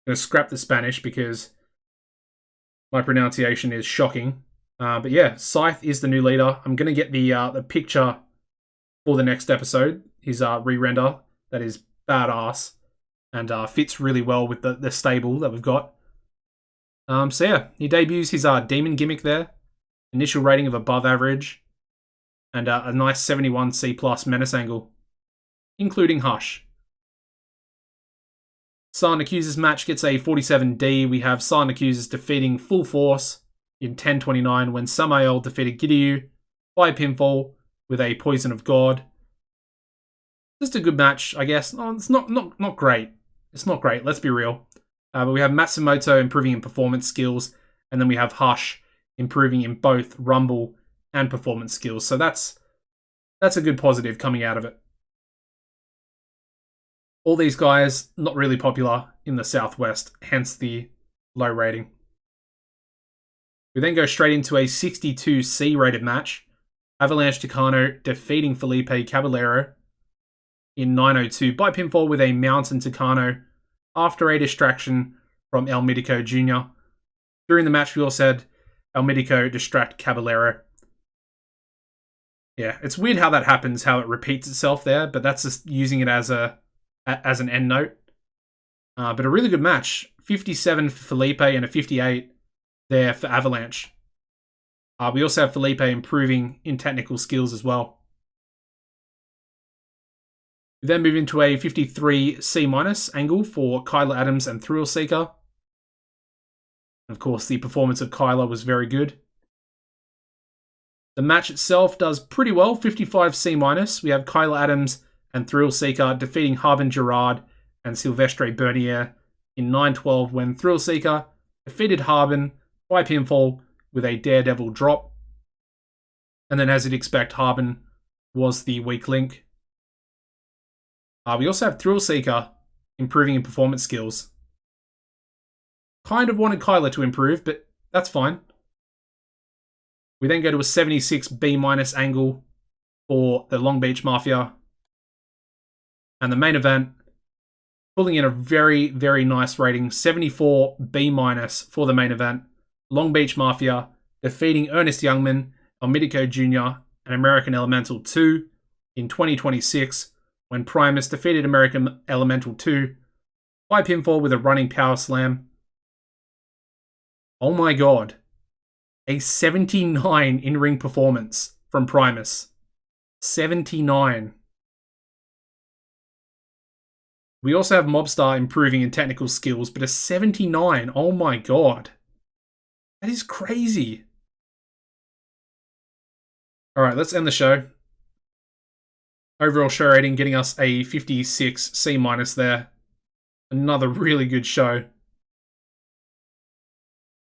I'm going to scrap the Spanish because my pronunciation is shocking. But yeah, Scythe is the new leader. I'm going to get the picture for the next episode. His re-render. That is badass. And fits really well with the stable that we've got. So yeah, he debuts his demon gimmick there. Initial rating of above average. And a nice 71C+ menace angle. Including Hush. San Accusa's match gets a 47D. We have San Accusa's defeating Full Force in 10:29 when Samael defeated Gideon by pinfall with a Poison of God. Just a good match, I guess. Oh, it's not great. It's not great, let's be real. But we have Matsumoto improving in performance skills, and then we have Hush improving in both Rumble and performance skills. So that's a good positive coming out of it. All these guys, not really popular in the Southwest, hence the low rating. We then go straight into a 62C rated match. Avalanche-Connor defeating Felipe Caballero in 9:02 by pinfall with a Mountain Tucano after a distraction from El Mítico Jr. During the match, we also had El Mítico distract Caballero. Yeah, it's weird how that happens, how it repeats itself there, but that's just using it as an end note. But a really good match. 57 for Felipe and a 58 there for Avalanche. We also have Felipe improving in technical skills as well. We then move into a 53C- angle for Kyla Adams and Thrill Seeker. Of course, the performance of Kyla was very good. The match itself does pretty well, 55C-. We have Kyla Adams and Thrill Seeker defeating Harbinger and Silvestre Bernier in 9:12 when Thrill Seeker defeated Harbin by pinfall with a Daredevil drop. And then, as you'd expect, Harbin was the weak link. We also have Thrill Seeker improving in performance skills. Kind of wanted Kyla to improve, but that's fine. We then go to a 76B- angle for the Long Beach Mafia. And the main event, pulling in a very, very nice rating, 74B- for the main event. Long Beach Mafia defeating Ernest Youngman, El Mítico Jr., and American Elemental 2 in 2026 when Primus defeated American Elemental 2 by pinfall with a running power slam. Oh my god. A 79 in-ring performance from Primus. 79. We also have Mobstar improving in technical skills, but a 79, oh my god. That is crazy. Alright, let's end the show. Overall show rating getting us a 56C- there. Another really good show.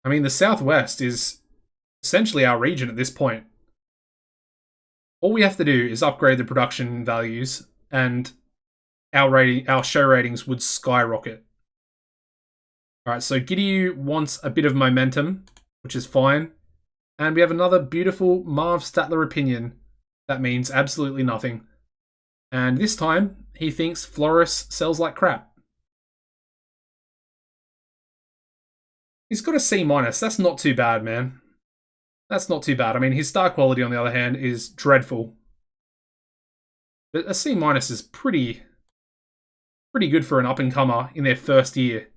I mean, the Southwest is essentially our region at this point. All we have to do is upgrade the production values and our show ratings would skyrocket. Alright, so Gideon wants a bit of momentum, which is fine. And we have another beautiful Marv Statler opinion. That means absolutely nothing. And this time, he thinks Floris sells like crap. He's got a C-. That's not too bad, man. That's not too bad. I mean, his star quality, on the other hand, is dreadful. But a C- is pretty good for an up-and-comer in their first year.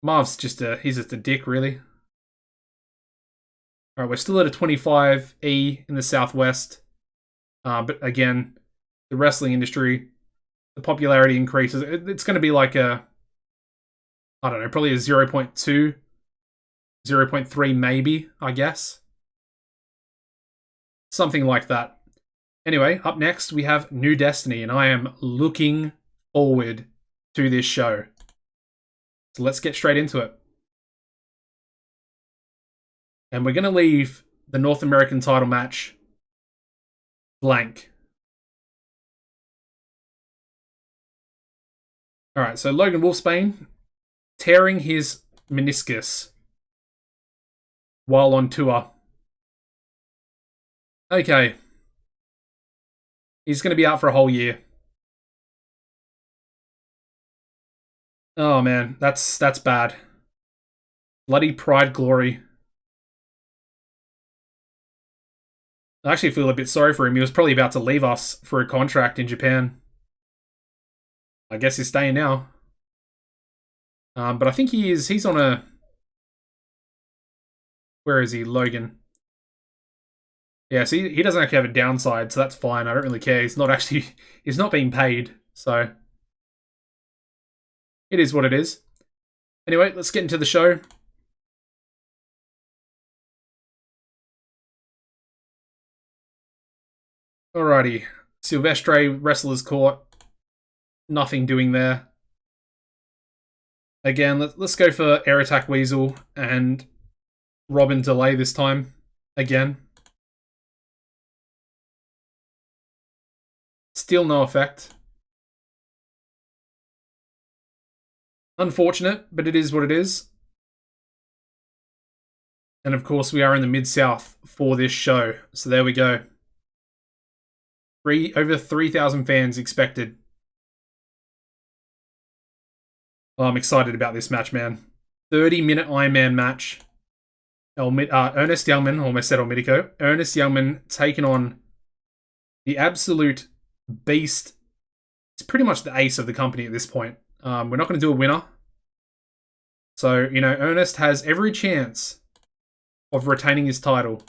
Marv's he's just a dick, really. Alright, we're still at a 25E in the Southwest. But again, the wrestling industry, the popularity increases. It's going to be like I don't know, probably a 0.2, 0.3 maybe, I guess. Something like that. Anyway, up next we have New Destiny, and I am looking forward to this show. So let's get straight into it. And we're going to leave the North American title match blank. Alright, so Logan Wolfsbane tearing his meniscus while on tour. Okay. He's going to be out for a whole year. Oh man, that's bad. Bloody Pride Glory. I actually feel a bit sorry for him. He was probably about to leave us for a contract in Japan. I guess he's staying now. But I think he's on a... Where is he? Logan. Yeah, so he doesn't actually have a downside, so that's fine. I don't really care. He's not being paid, so... It is what it is. Anyway, let's get into the show. Alrighty. Silvestre, Wrestler's Court. Nothing doing there. Again, let's go for Air Attack Weasel and Robin Delay this time. Again. Still no effect. Unfortunate, but it is what it is. And of course, we are in the Mid-South for this show. So there we go. Over 3,000 fans expected. Oh, I'm excited about this match, man. 30-minute Ironman match. Ernest Youngman, almost said Elmidico. Ernest Youngman taking on the absolute beast. It's pretty much the ace of the company at this point. We're not going to do a winner. So, you know, Ernest has every chance of retaining his title.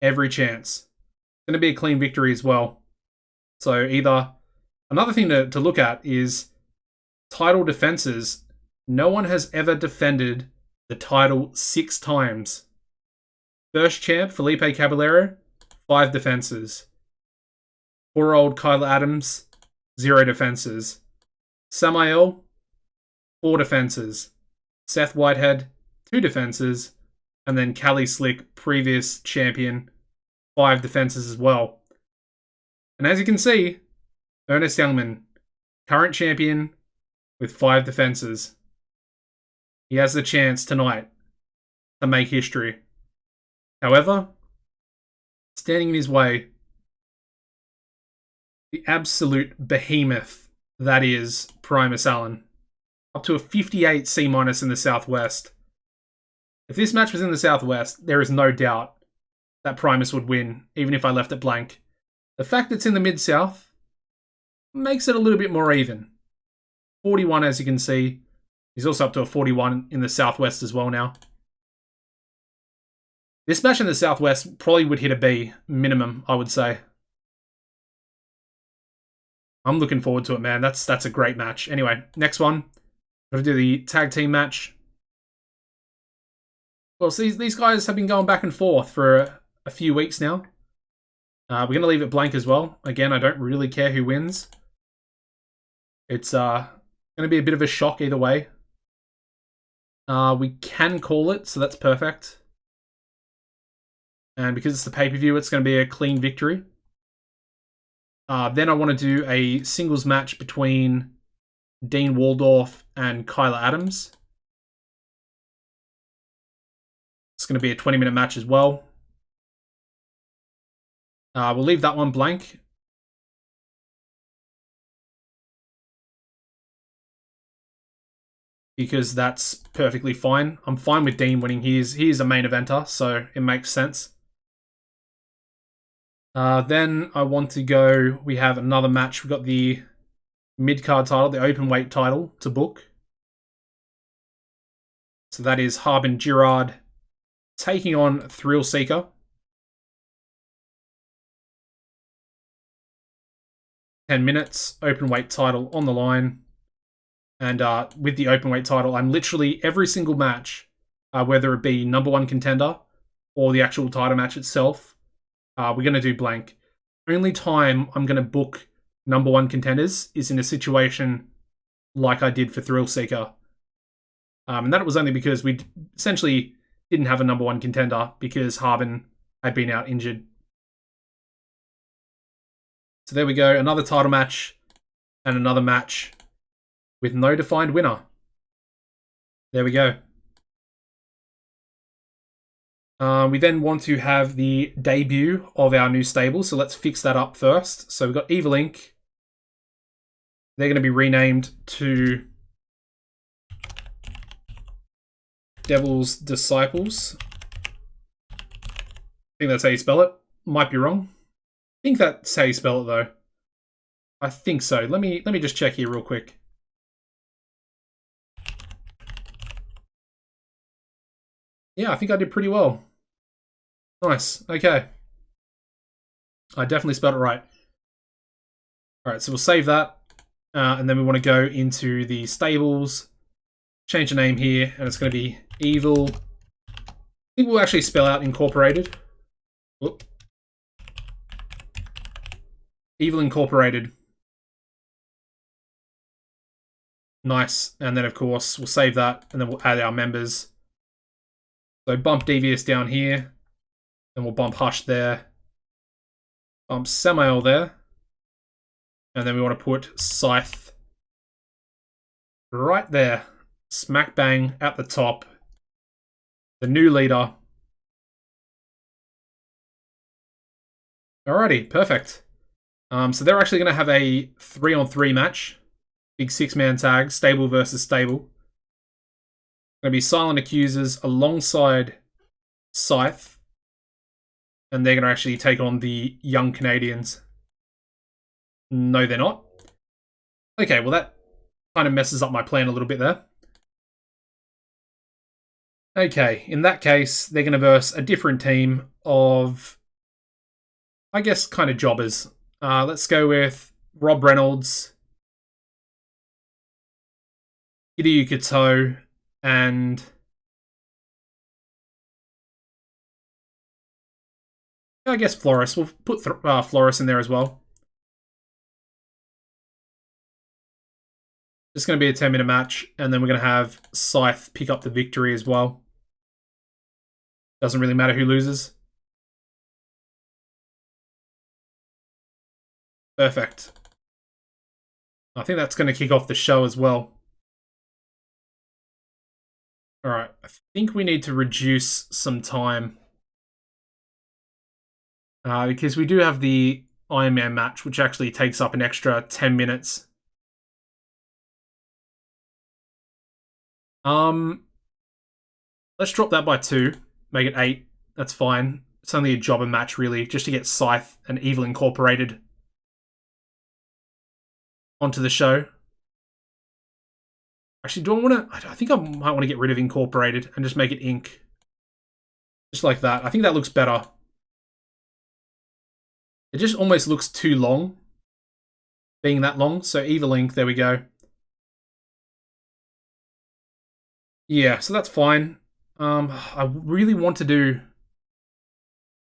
Every chance. It's going to be a clean victory as well. So either... Another thing to look at is title defenses. No one has ever defended the title 6 times. First champ, Felipe Caballero, 5 defenses. Poor-old Kyle Adams, 0 defenses. Samael, 4 defenses. Seth Whitehead, 2 defenses. And then Callie Slick, previous champion, 5 defenses as well. And as you can see, Ernest Youngman, current champion with 5 defenses. He has the chance tonight to make history. However, standing in his way, the absolute behemoth that is Primus Allen. Up to a 58 C- in the Southwest. If this match was in the Southwest, there is no doubt that Primus would win, even if I left it blank. The fact it's in the Mid-South makes it a little bit more even. 41, as you can see. He's also up to a 41 in the Southwest as well now. This match in the Southwest probably would hit a B, minimum, I would say. I'm looking forward to it, man. That's a great match. Anyway, next one. We're going to do the tag team match. Well, see, these guys have been going back and forth for a few weeks now. We're going to leave it blank as well. Again, I don't really care who wins. It's going to be a bit of a shock either way. We can call it, so that's perfect. And because it's the pay-per-view, it's going to be a clean victory. Then I want to do a singles match between Dean Waldorf and Kyla Adams. It's going to be a 20-minute match as well. We'll leave that one blank. Because that's perfectly fine. I'm fine with Dean winning. He is a main eventer, so it makes sense. Then I want to go, we have another match. We've got the mid-card title, the open weight title to book. So that is Harbinger taking on Thrill Seeker. $10 minutes, open weight title on the line. And with the open weight title, I'm literally every single match, whether it be number one contender or the actual title match itself, we're going to do blank. Only time I'm going to book number one contenders is in a situation like I did for Thrill Seeker. And that was only because we essentially didn't have a number one contender because Harbin had been out injured. So there we go, another title match and another match with no defined winner. There we go. We then want to have the debut of our new stable, so let's fix that up first. So we've got Evil Inc. They're going to be renamed to Devil's Disciples. I think that's how you spell it. Might be wrong. I think that's how you spell it, though. I think so. Let me just check here real quick. Yeah, I think I did pretty well. Nice. Okay. I definitely spelled it right. Alright, so we'll save that. And then we want to go into the stables. Change the name here, and it's going to be Evil. I think we'll actually spell out Incorporated. Whoop. Evil Incorporated. Nice. And then, of course, we'll save that, and then we'll add our members. So bump Devious down here. Then we'll bump Hush there. Bump Samael there. And then we want to put Scythe right there. Smack bang at the top. The new leader. Alrighty, perfect. So they're actually going to have a 3-on-3 match. Big 6-man tag, stable versus stable. Going to be Silent Accusers alongside Scythe. And they're going to actually take on the Young Canadians. No, they're not. Okay, well that kind of messes up my plan a little bit there. Okay, in that case, they're going to verse a different team of, I guess, kind of jobbers. Let's go with Rob Reynolds, Hideo Kato, and I guess Floris. We'll put Floris in there as well. It's going to be a 10-minute match, and then we're going to have Scythe pick up the victory as well. Doesn't really matter who loses. Perfect. I think that's going to kick off the show as well. Alright, I think we need to reduce some time. Because we do have the Iron Man match, which actually takes up an extra 10 minutes. Let's drop that by 2. Make it 8. That's fine. It's only a jobber match, really, just to get Scythe and Evil Incorporated onto the show. Actually, do I want to... I think I might want to get rid of Incorporated and just make it Inc. Just like that. I think that looks better. It just almost looks too long, being that long. So Evil Inc., there we go. Yeah, so that's fine. I really want to do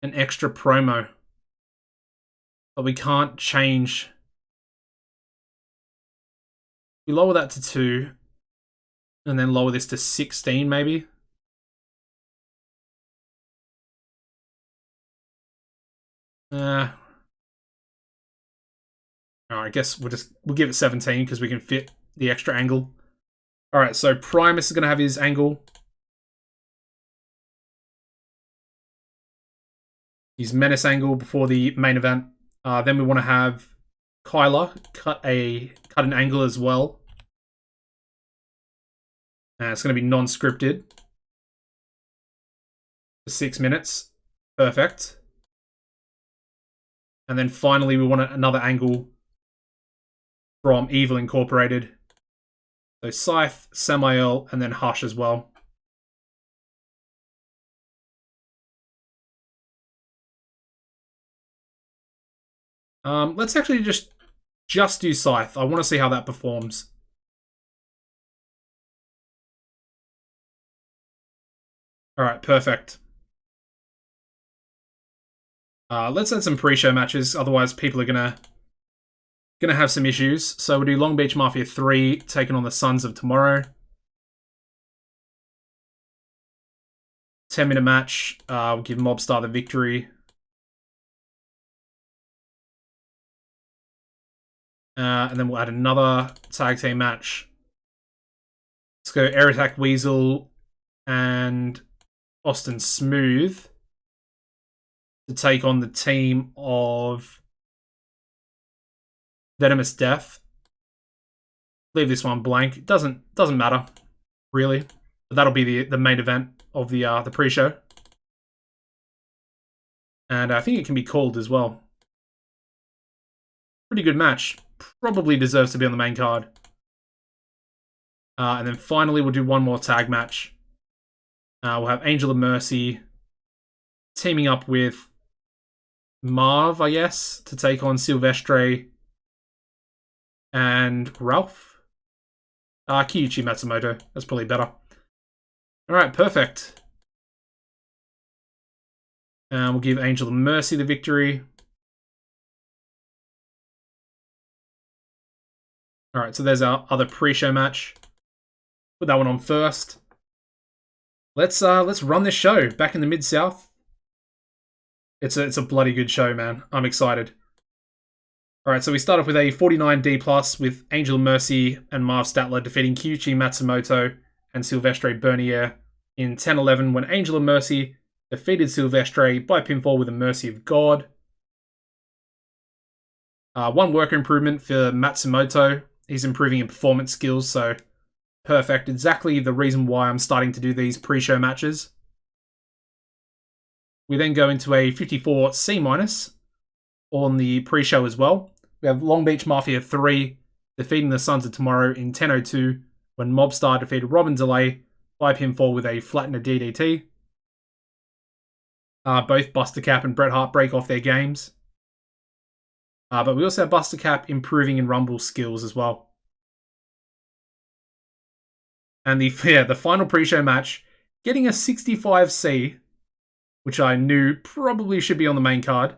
an extra promo, but we can't change. We lower that to 2, and then lower this to 16, maybe. I guess we'll give it 17 because we can fit the extra angle. All right, so Primus is going to have his angle. His menace angle before the main event. Then we want to have Kyler cut an angle as well. It's going to be non-scripted. For 6 minutes. Perfect. And then finally, we want another angle from Evil Incorporated. So Scythe, Samael, and then Hush as well. Let's actually just do Scythe. I want to see how that performs. Alright, perfect. Let's add some pre-show matches, otherwise people are gonna have some issues. So we'll do Long Beach Mafia 3 taking on the Sons of Tomorrow. 10-minute match. We'll give Mobstar the victory. And then we'll add another tag team match. Let's go Air Attack Weasel and Austin Smooth to take on the team of Venomous Death. Leave this one blank. It doesn't matter, really. But that'll be the main event of the pre-show. And I think it can be called as well. Pretty good match. Probably deserves to be on the main card. And then finally, we'll do one more tag match. We'll have Angel of Mercy teaming up with Marv, I guess, to take on Silvestre and Ralph. Kiyuchi Matsumoto. That's probably better. Alright, perfect. We'll give Angel of Mercy the victory. Alright, so there's our other pre-show match. Put that one on first. Let's run this show back in the Mid-South. It's a bloody good show, man. I'm excited. Alright, so we start off with a 49D+, with Angel of Mercy and Marv Statler defeating Kiyuchi Matsumoto and Silvestre Bernier in 10-11 when Angel of Mercy defeated Silvestre by pinfall with a Mercy of God. One worker improvement for Matsumoto. He's improving in performance skills, so perfect. Exactly the reason why I'm starting to do these pre-show matches. We then go into a 54C- on the pre-show as well. We have Long Beach Mafia 3 defeating the Sons of Tomorrow in 10:02 when Mobstar defeated Robin Delay by pinfall with a flattener DDT. Both Buster Cap and Bret Hart break off their games. But we also have Buster Cap improving in Rumble skills as well. And the final pre-show match, getting a 65C, which I knew probably should be on the main card.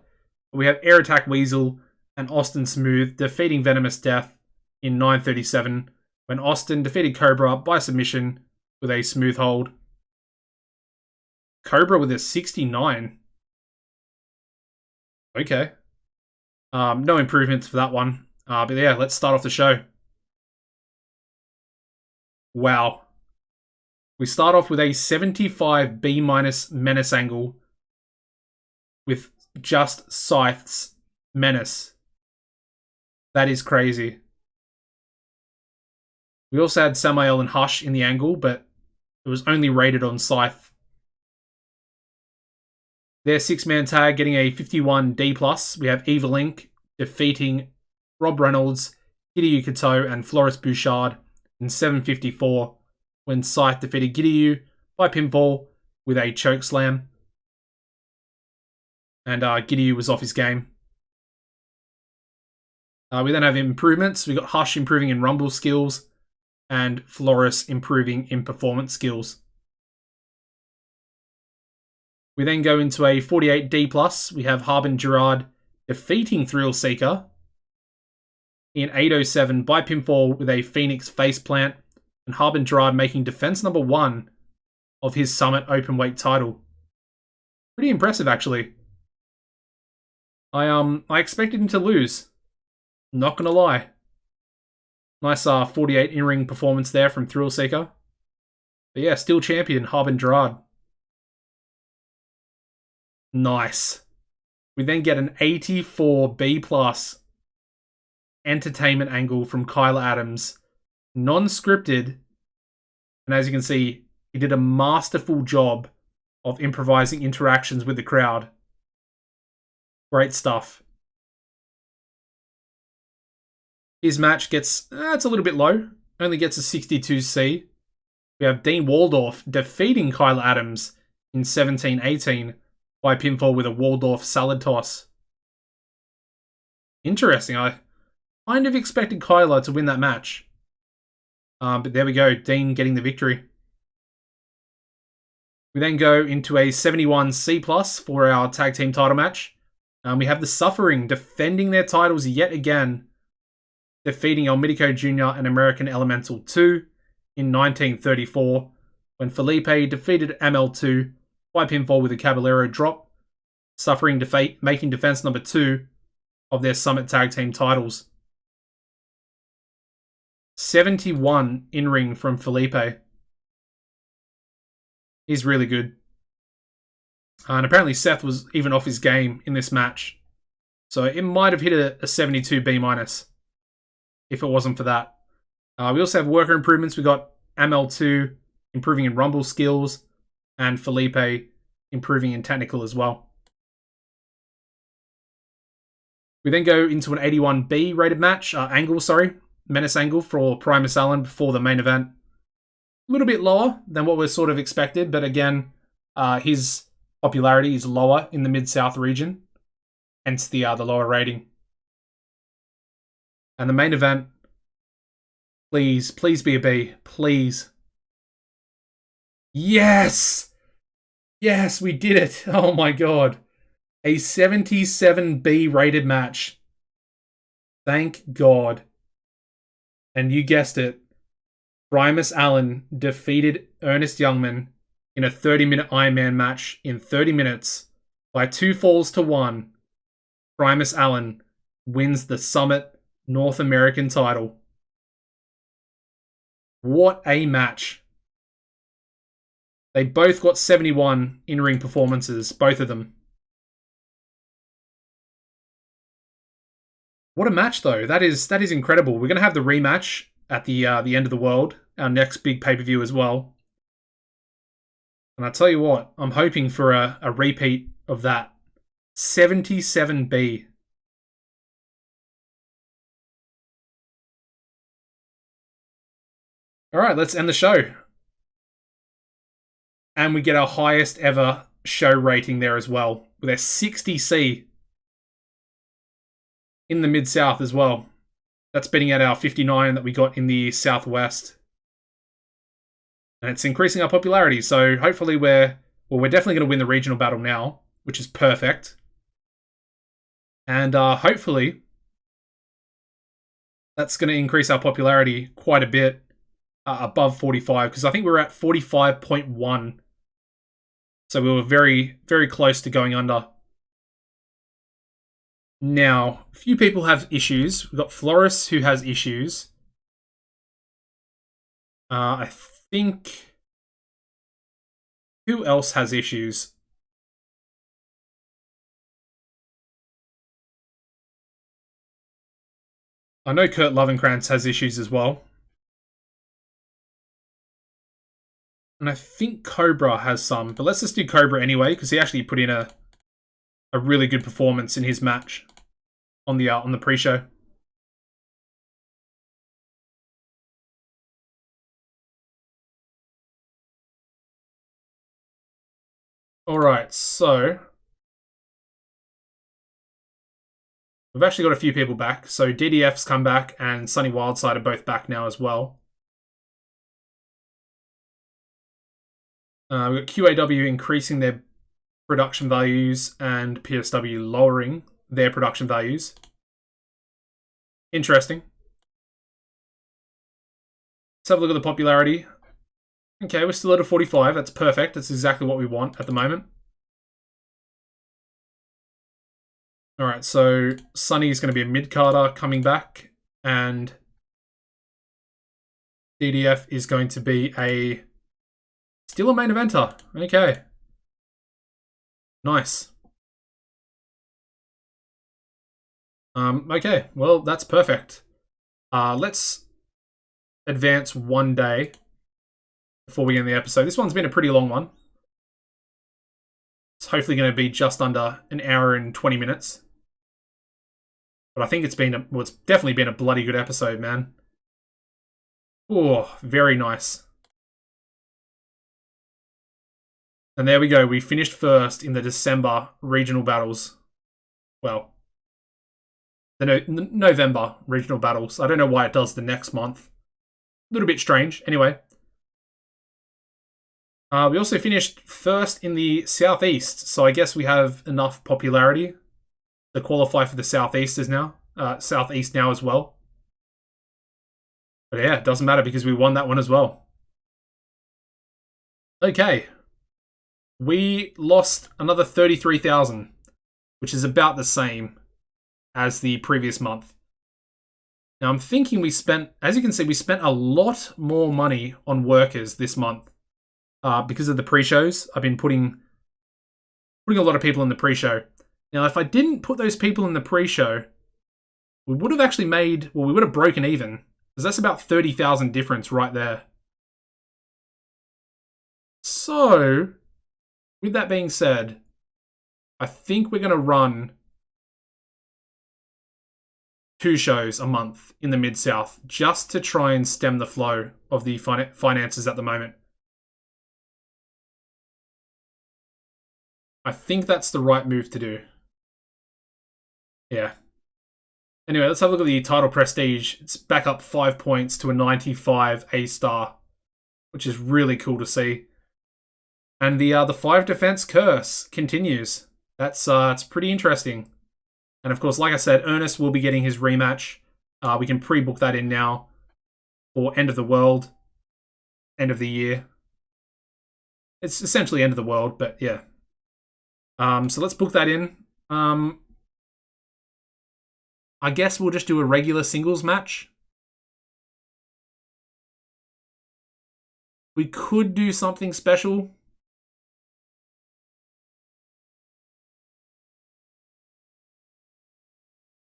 We have Air Attack Weasel and Austin Smooth defeating Venomous Death in 9:37 when Austin defeated Cobra by submission with a smooth hold. Cobra with a 69. Okay. No improvements for that one. But yeah, let's start off the show. Wow. We start off with a 75B- menace angle with just Scythe's menace. That is crazy. We also had Samael and Hush in the angle, but it was only rated on Scythe. Their 6-man tag getting a 51D+. We have Evil Inc. defeating Rob Reynolds, Hiryu Kato, and Floris Bouchard in 7:54 when Scythe defeated Giryu by pinfall with a choke slam. And Giryu was off his game. We then have improvements. We got Hush improving in Rumble skills and Floris improving in performance skills. We then go into a 48D+. We have Harbinger defeating Thrill Seeker in 8:07 by pinfall with a Phoenix faceplant, and Harbinger making defense number 1 of his Summit Openweight title. Pretty impressive, actually. I expected him to lose. Not gonna lie. Nice 48 in-ring performance there from Thrill Seeker. But yeah, still champion Harbinger. Nice. We then get an 84B+ entertainment angle from Kyla Adams. Non-scripted. And as you can see, he did a masterful job of improvising interactions with the crowd. Great stuff. His match gets, it's a little bit low. Only gets a 62C. We have Dean Waldorf defeating Kyler Adams in 17-18 by pinfall with a Waldorf salad toss. Interesting. I kind of expected Kyler to win that match. But there we go. Dean getting the victory. We then go into a 71C+ for our tag team title match. We have the Suffering defending their titles yet again, defeating El Mitico Jr. and American Elemental 2 in 1934, when Felipe defeated ML2 by pinfall with a Caballero drop, Suffering making defense number 2 of their Summit Tag Team titles. 71 in-ring from Felipe. He's really good. And apparently Seth was even off his game in this match. So it might have hit a 72 B- if it wasn't for that. We also have worker improvements. We got ML2 improving in rumble skills and Felipe improving in technical as well. We then go into an 81B rated match. Menace angle for Primus Allen before the main event. A little bit lower than what we're sort of expected, but again, his popularity is lower in the Mid-South region, hence the lower rating. And the main event, please be a B, please. Yes! Yes, we did it! Oh my god. A 77B rated match. Thank God. And you guessed it. Primus Allen defeated Ernest Youngman in a 30-minute Ironman match in 30 minutes by 2 falls to 1. Primus Allen wins the Summit North American title. What a match. They both got 71 in-ring performances, both of them. What a match, though. That is incredible. We're going to have the rematch at the end of the world, our next big pay-per-view as well. And I tell you what, I'm hoping for a repeat of that. 77B. All right, let's end the show. And we get our highest ever show rating there as well, with a 60C in the Mid-South as well. That's beating out our 59 that we got in the Southwest. And it's increasing our popularity, so hopefully we're definitely going to win the regional battle now, which is perfect. And hopefully that's going to increase our popularity quite a bit above 45, because I think we were at 45.1. So we were very, very close to going under. Now, a few people have issues. We've got Floris who has issues. I think... Who else has issues? I know Kurt Lovenkrantz has issues as well. And I think Cobra has some, but let's just do Cobra anyway, because he actually put in a really good performance in his match on the pre-show. Alright, so we've actually got a few people back. So DDF's come back and Sunny Wildside are both back now as well. We've got QAW increasing their production values and PSW lowering their production values. Interesting. Let's have a look at the popularity. Okay, we're still at a 45. That's perfect. That's exactly what we want at the moment. Alright, so Sunny is going to be a mid-carder coming back, and DDF is going to be still a main eventer. Okay. Nice. Okay, well, that's perfect. Let's advance one day before we end the episode. This one's been a pretty long one. It's hopefully going to be just under an hour and 20 minutes. But I think it's definitely been a bloody good episode, man. Oh, very nice. And there we go. We finished first in the December regional battles. Well, the November regional battles. I don't know why it does the next month. A little bit strange. Anyway. We also finished first in the Southeast. So I guess we have enough popularity to qualify for the Southeast now as well. But yeah, it doesn't matter because we won that one as well. Okay. We lost another 33,000, which is about the same as the previous month. Now I'm thinking as you can see, we spent a lot more money on workers this month because of the pre-shows. I've been putting a lot of people in the pre-show. Now, if I didn't put those people in the pre-show, we would have actually we would have broken even. Because that's about 30,000 difference right there. So, with that being said, I think we're going to run 2 shows a month in the Mid-South just to try and stem the flow of the finances at the moment. I think that's the right move to do. Yeah. Anyway, let's have a look at the title prestige. It's back up 5 points to a 95 A-star, which is really cool to see. And the 5 defense curse continues. It's pretty interesting. And of course, like I said, Ernest will be getting his rematch. We can pre-book that in now for end of the world, end of the year. It's essentially end of the world, but yeah. So let's book that in. I guess we'll just do a regular singles match. We could do something special.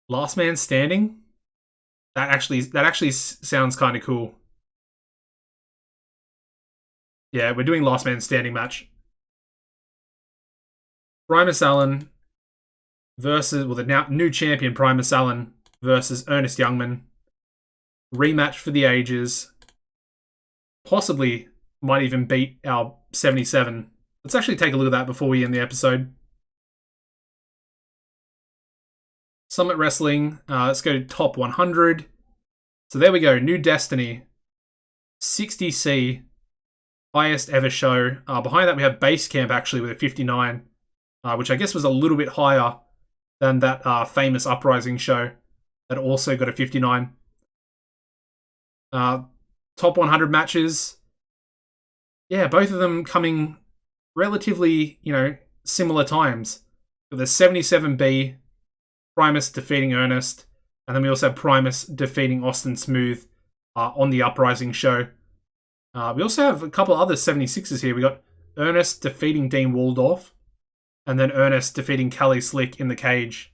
Last man standing? That actually sounds kind of cool. Yeah, we're doing last man standing match. Primus Allen versus, the new champion Primus Allen versus Ernest Youngman. Rematch for the ages. Possibly might even beat our 77. Let's actually take a look at that before we end the episode. Summit Wrestling. Let's go to top 100. So there we go. New Destiny. 60C. Highest ever show. Behind that we have Base Camp actually with a 59. Which I guess was a little bit higher than that famous Uprising show that also got a 59. Top 100 matches. Yeah, both of them coming relatively, similar times. The 77B, Primus defeating Ernest, and then we also have Primus defeating Austin Smooth on the Uprising show. We also have a couple other 76s here. We got Ernest defeating Dean Waldorf, and then Ernest defeating Callie Slick in the cage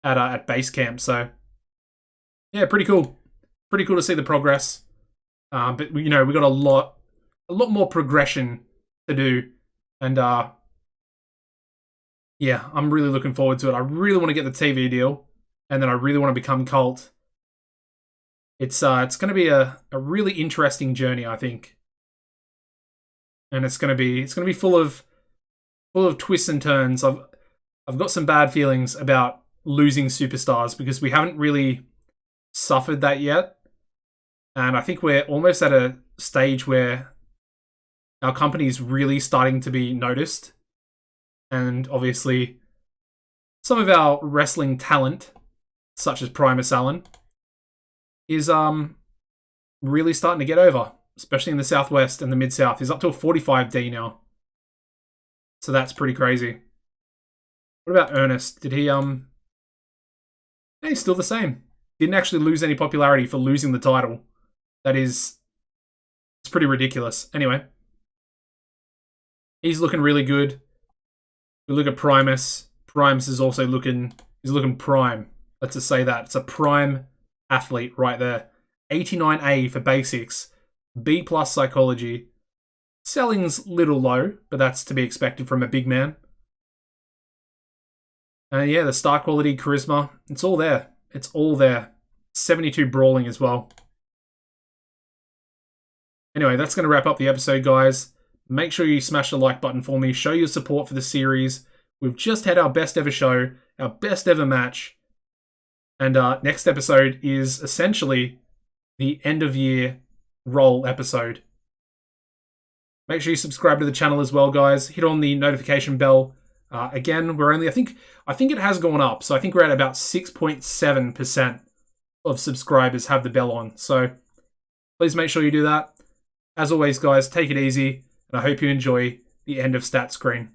at base camp. So, yeah, pretty cool. Pretty cool to see the progress. But we got a lot more progression to do, and yeah, I'm really looking forward to it. I really want to get the TV deal, and then I really want to become Cult. It's going to be a really interesting journey, I think, and it's going to be full of twists and turns. I've got some bad feelings about losing superstars because we haven't really suffered that yet, and I think we're almost at a stage where our company is really starting to be noticed, and obviously some of our wrestling talent, such as Primus Allen, is really starting to get over, especially in the Southwest and the Mid-South. He's up to a 45D now. So that's pretty crazy. What about Ernest? Did he Yeah, he's still the same. Didn't actually lose any popularity for losing the title. It's pretty ridiculous. Anyway, he's looking really good. We look at Primus. Primus is also looking prime. Let's just say that. It's a prime athlete right there. 89A for basics. B+ psychology. Selling's little low, but that's to be expected from a big man. Yeah, the star quality, charisma, it's all there. It's all there. 72 brawling as well. Anyway, that's going to wrap up the episode, guys. Make sure you smash the like button for me. Show your support for the series. We've just had our best ever show, our best ever match. And next episode is essentially the end of year roll episode. Make sure you subscribe to the channel as well, guys. Hit on the notification bell. Again, we're only, I think it has gone up. So I think we're at about 6.7% of subscribers have the bell on. So please make sure you do that. As always, guys, take it easy, and I hope you enjoy the end of stat screen.